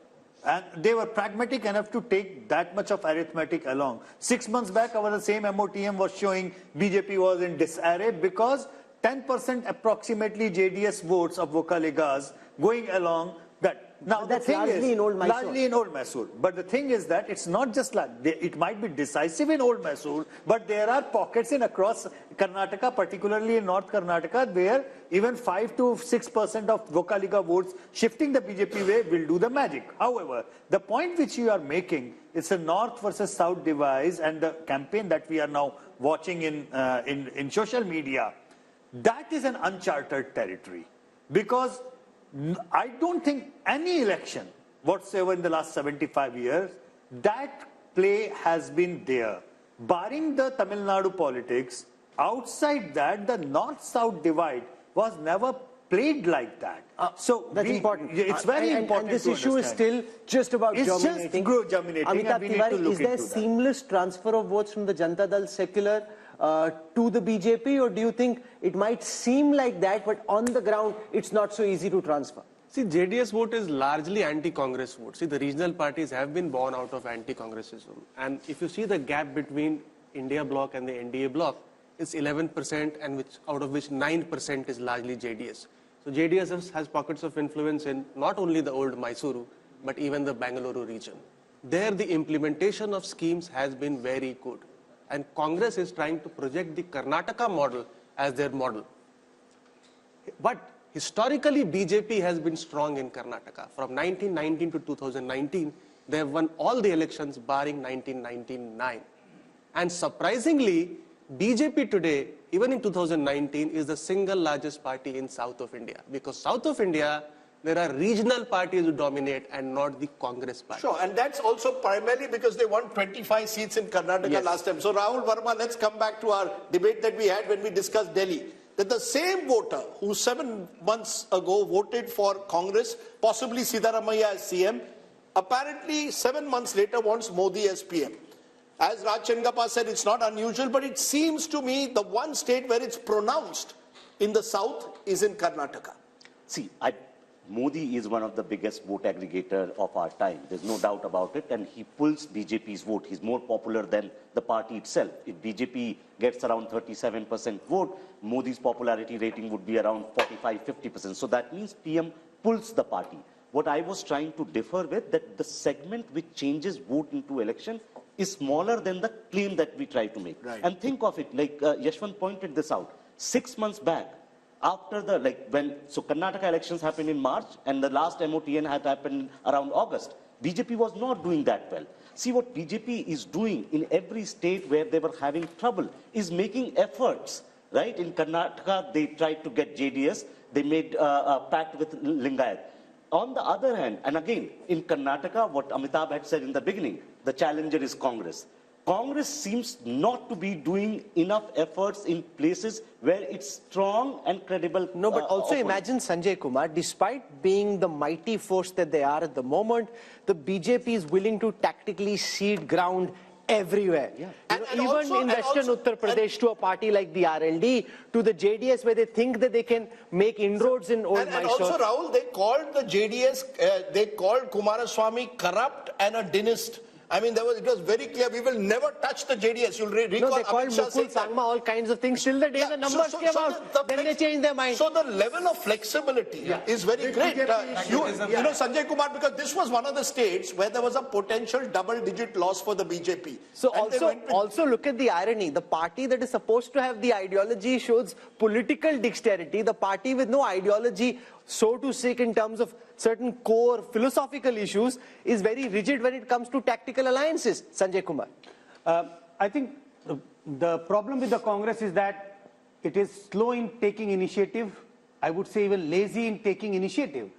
And they were pragmatic enough to take that much of arithmetic along. 6 months back, the same MOTM was showing BJP was in disarray because 10% approximately JDS votes of Vokaligas going along that. Now, that's largely in Old Mysore. Largely in Old Mysore. But the thing is that it's not just like, it might be decisive in Old Mysore, but there are pockets in across Karnataka, particularly in North Karnataka, where even 5 to 6% of Vokaliga votes shifting the BJP way will do the magic. However, the point which you are making, it's a North versus South divide, and the campaign that we are now watching in social media, that is an uncharted territory. Because I don't think any election whatsoever in the last 75 years, that play has been there. Barring the Tamil Nadu politics, outside that, the North-South divide was never played like that. So that's important. It's very important. And this issue is still just about germinating. Just germinating. Amitabh Tiwari, is there seamless transfer of votes from the Janata Dal secular to the BJP, or do you think it might seem like that, but on the ground, it's not so easy to transfer? See, JDS vote is largely anti-Congress vote. See, the regional parties have been born out of anti-Congressism. And if you see the gap between India bloc and the NDA bloc, it's 11%, and out of which 9% is largely JDS. So JDS has pockets of influence in not only the old Mysuru, but even the Bangalore region. There, the implementation of schemes has been very good. And Congress is trying to project the Karnataka model as their model. But historically, BJP has been strong in Karnataka. From 1919 to 2019, they have won all the elections barring 1999. And surprisingly, BJP today, even in 2019, is the single largest party in South of India. Because South of India, there are regional parties who dominate and not the Congress party. Sure, and that's also primarily because they won 25 seats in Karnataka last time. So Rahul Verma, let's come back to our debate that we had when we discussed Delhi. That the same voter who 7 months ago voted for Congress, possibly Siddaramaiah as CM, apparently 7 months later wants Modi as PM. As Raj Chengappa said, it's not unusual, but it seems to me the one state where it's pronounced in the south is in Karnataka. See, Modi is one of the biggest vote aggregator of our time. There's no doubt about it. And he pulls BJP's vote. He's more popular than the party itself. If BJP gets around 37% vote, Modi's popularity rating would be around 45-50%. So that means PM pulls the party. What I was trying to differ with, that the segment which changes vote into election is smaller than the claim that we try to make. Right. And think of it, like Yashwant pointed this out. 6 months back, after the, so Karnataka elections happened in March and the last MOTN had happened around August. BJP was not doing that well. See, what BJP is doing in every state where they were having trouble is making efforts, right? In Karnataka, they tried to get JDS. They made a pact with Lingayat. On the other hand, and again, in Karnataka, what Amitabh had said in the beginning, the challenger is Congress. Congress seems not to be doing enough efforts in places where it's strong and credible. No, but also imagine, Sanjay Kumar, despite being the mighty force that they are at the moment, the BJP is willing to tactically cede ground everywhere. Even in Western Uttar Pradesh, to a party like the RLD, to the JDS, where they think that they can make inroads in old Mysore. And also, Rahul, they called the JDS, they called Kumaraswamy corrupt and a dynast. I mean, it was very clear, we will never touch the JDS. You'll recall they called Mukul Sangma all kinds of things till the day the numbers came out. Then they changed their mind. So the level of flexibility is very great. You know, Sanjay Kumar, because this was one of the states where there was a potential double-digit loss for the BJP. So also look at the irony. The party that is supposed to have the ideology shows political dexterity. The party with no ideology, so to speak, in terms of certain core philosophical issues, is very rigid when it comes to tactical alliances. Sanjay Kumar. I think the problem with the Congress is that it is slow in taking initiative. I would say even lazy in taking initiative.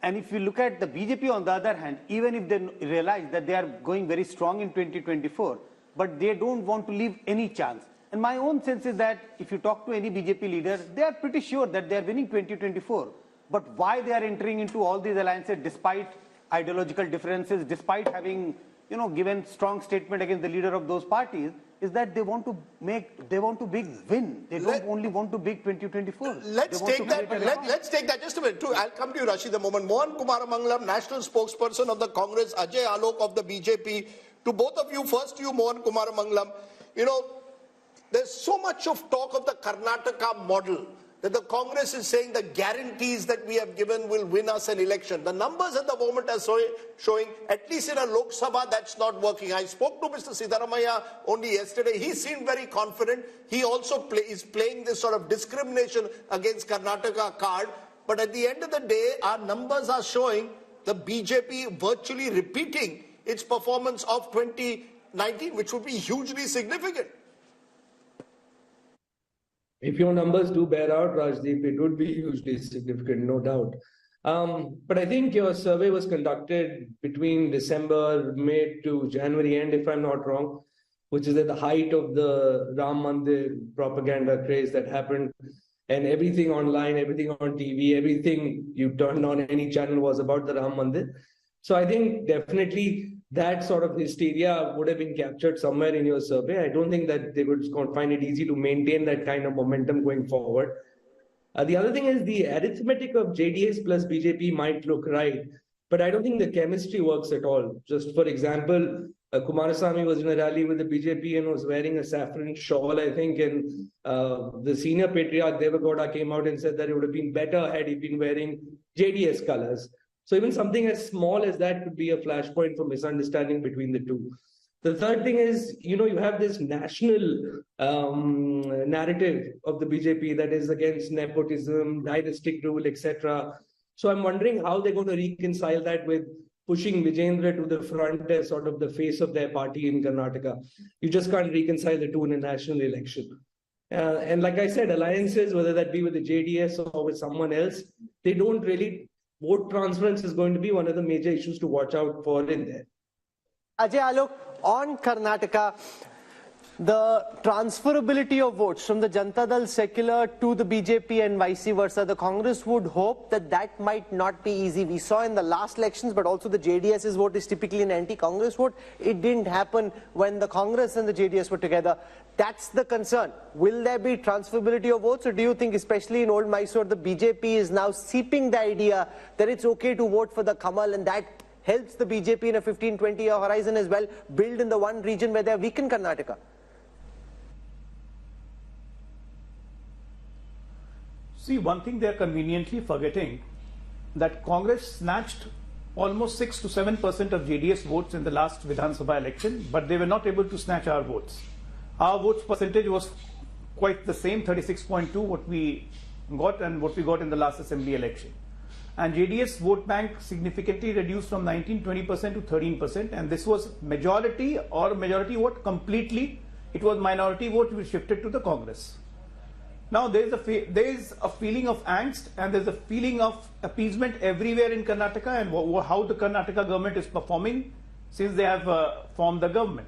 And if you look at the BJP on the other hand, even if they realize that they are going very strong in 2024, but they don't want to leave any chance. And my own sense is that if you talk to any BJP leader, they are pretty sure that they are winning 2024. But why they are entering into all these alliances despite ideological differences, despite having, given strong statement against the leader of those parties, is that they want to big win. They don't only want to big 2024. Let's take that just a minute. I'll come to you, Rashid, the moment. Mohan Kumaramangalam, national spokesperson of the Congress, Ajay Alok of the BJP. To both of you, first to you, Mohan Kumaramangalam. There's so much of talk of the Karnataka model, that the Congress is saying the guarantees that we have given will win us an election. The numbers at the moment are showing, at least in a Lok Sabha, that's not working. I spoke to Mr. Siddaramaiah only yesterday. He seemed very confident. He also is playing this sort of discrimination against Karnataka card. But at the end of the day, our numbers are showing the BJP virtually repeating its performance of 2019, which would be hugely significant. If your numbers do bear out, Rajdeep, it would be hugely significant, no doubt. But I think your survey was conducted between December, May to January end, if I'm not wrong, which is at the height of the Ram Mandir propaganda craze that happened. And everything online, everything on TV, everything you turned on any channel was about the Ram Mandir. So I think definitely that sort of hysteria would have been captured somewhere in your survey. I don't think that they would find it easy to maintain that kind of momentum going forward. The other thing is the arithmetic of JDS plus BJP might look right, but I don't think the chemistry works at all. Just for example, Kumaraswamy was in a rally with the BJP and was wearing a saffron shawl, I think, and the senior patriarch Devagowda came out and said that it would have been better had he been wearing JDS colors. So even something as small as that could be a flashpoint for misunderstanding between the two. The third thing is, you have this national narrative of the BJP that is against nepotism, dynastic rule, etc. So I'm wondering how they're going to reconcile that with pushing Vijayendra to the front as sort of the face of their party in Karnataka. You just can't reconcile the two in a national election. And like I said, alliances, whether that be with the JDS or with someone else, they don't really... Vote transference is going to be one of the major issues to watch out for in there. Ajay Alok, on Karnataka, the transferability of votes from the Janata Dal secular to the BJP and vice versa, the Congress would hope that that might not be easy. We saw in the last elections, but also the JDS's vote is typically an anti-Congress vote. It didn't happen when the Congress and the JDS were together. That's the concern. Will there be transferability of votes, or do you think, especially in old Mysore, the BJP is now seeping the idea that it's okay to vote for the Kamal, and that helps the BJP in a 15-20 year horizon as well, build in the one region where they are weak in Karnataka? See, one thing they are conveniently forgetting, that Congress snatched almost 6 to 7% of JDS votes in the last Vidhan Sabha election, but they were not able to snatch our votes. Our votes percentage was quite the same, 36.2, what we got and what we got in the last assembly election. And JDS vote bank significantly reduced from 19-20% to 13%, and this was majority or majority vote completely. It was minority vote which shifted to the Congress. Now there is a feeling of angst and there is a feeling of appeasement everywhere in Karnataka, and how the Karnataka government is performing since they have formed the government.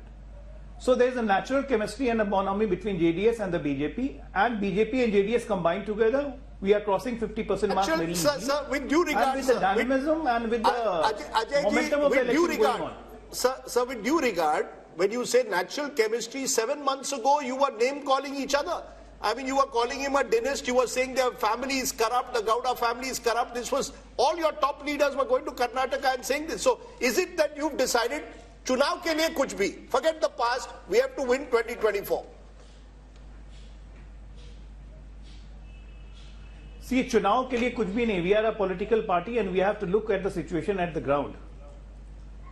So there is a natural chemistry and a bonhomie between JDS and the BJP, and BJP and JDS combined together, we are crossing 50% mark very easily. Sir, with due regard, and with the dynamism and with the momentum of the election going on. Sir, with due regard, when you say natural chemistry, 7 months ago you were name calling each other. I mean, you were calling him a dynast, you were saying their family is corrupt, the Gowda family is corrupt. This was, all your top leaders were going to Karnataka and saying this. So is it that you've decided, chunav ke liye kuch bhi, forget the past, we have to win 2024? See, chunav ke liye kuch bhi nahi. We are a political party and we have to look at the situation at the ground.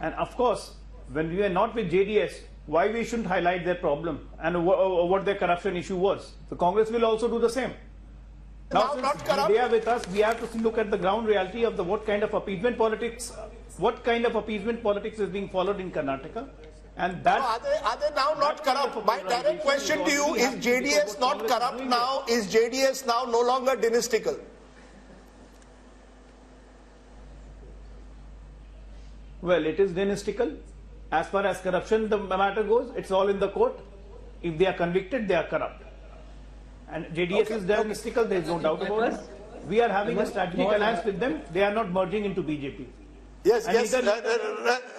And of course, when we are not with JDS, why we shouldn't highlight their problem and what their corruption issue was. The Congress will also do the same. Now, since they are with us, we have to look at the ground reality of what kind of appeasement politics is being followed in Karnataka. And that are they now not corrupt? My direct question to you is JDS not corrupt now? Is JDS now no longer dynastical? Well, it is dynastical. As far as corruption the matter goes, it's all in the court. If they are convicted, they are corrupt. And JDS is dynastical, there is no doubt about it. We are having a strategic alliance with them. They are not merging into BJP. Yes, yes.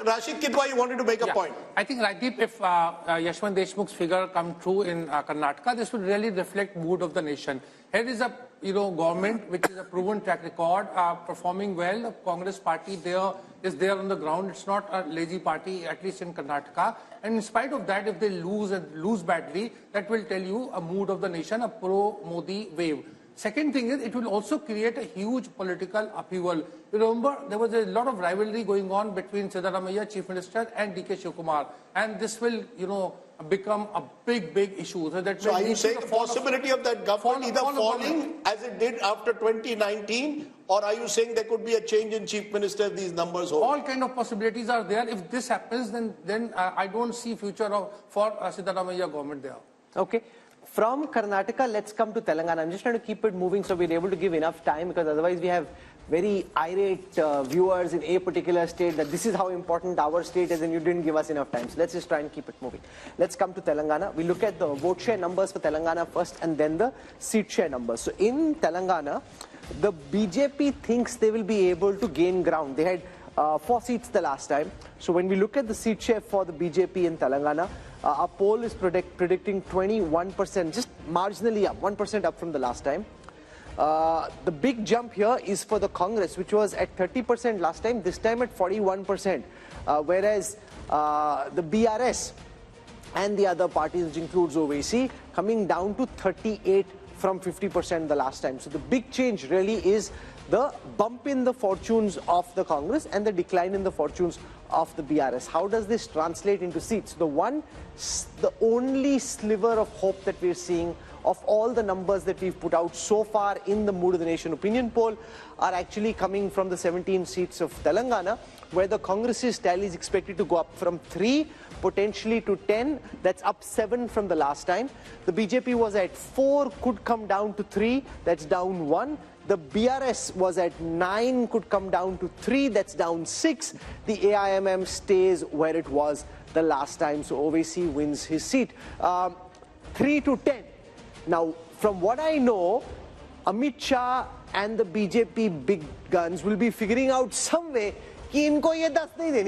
Rashid Kidwa, you wanted to make a point. I think, Rajdeep, if Yashwant Deshmukh's figure come true in Karnataka, this would really reflect mood of the nation. Here is a government which is a proven track record, performing well. The Congress party is there on the ground. It's not a lazy party, at least in Karnataka. And in spite of that, if they lose badly, that will tell you a mood of the nation, a pro-Modi wave. Second thing is, it will also create a huge political upheaval. You remember, there was a lot of rivalry going on between Siddaramaiah, Chief Minister, and DK Shivakumar. And this will, become a big issue. So are you saying the possibility of that government either falling as it did after 2019, or are you saying there could be a change in Chief Minister if these numbers hold? All kind of possibilities are there. If this happens, then I don't see future for Siddaramaiah government there. Okay. From Karnataka, let's come to Telangana. I'm just trying to keep it moving so we're able to give enough time, because otherwise we have very irate viewers in a particular state that this is how important our state is and you didn't give us enough time. So let's just try and keep it moving. Let's come to Telangana. We look at the vote share numbers for Telangana first and then the seat share numbers. So in Telangana, the BJP thinks they will be able to gain ground. They had 4 seats the last time. So when we look at the seat share for the BJP in Telangana, our poll is predicting 21%, just marginally up, 1% up from the last time. The big jump here is for the Congress, which was at 30% last time, this time at 41%, whereas the BRS and the other parties, which includes OVC, coming down to 38 from 50% the last time. So the big change really is the bump in the fortunes of the Congress and the decline in the fortunes of the BRS. How does this translate into seats? The only sliver of hope that we're seeing of all the numbers that we've put out so far in the Mood of the Nation opinion poll are actually coming from the 17 seats of Telangana, where the Congress's tally is expected to go up from 3 potentially to 10. That's up 7 from the last time. The BJP was at 4, could come down to 3. That's down 1. The BRS was at 9, could come down to 3. That's down 6. The AIMM stays where it was the last time. So OVC wins his seat. 3 to 10. Now, from what I know, Amit Shah and the BJP big guns will be figuring out some way कि इनको ये 10 नहीं देनी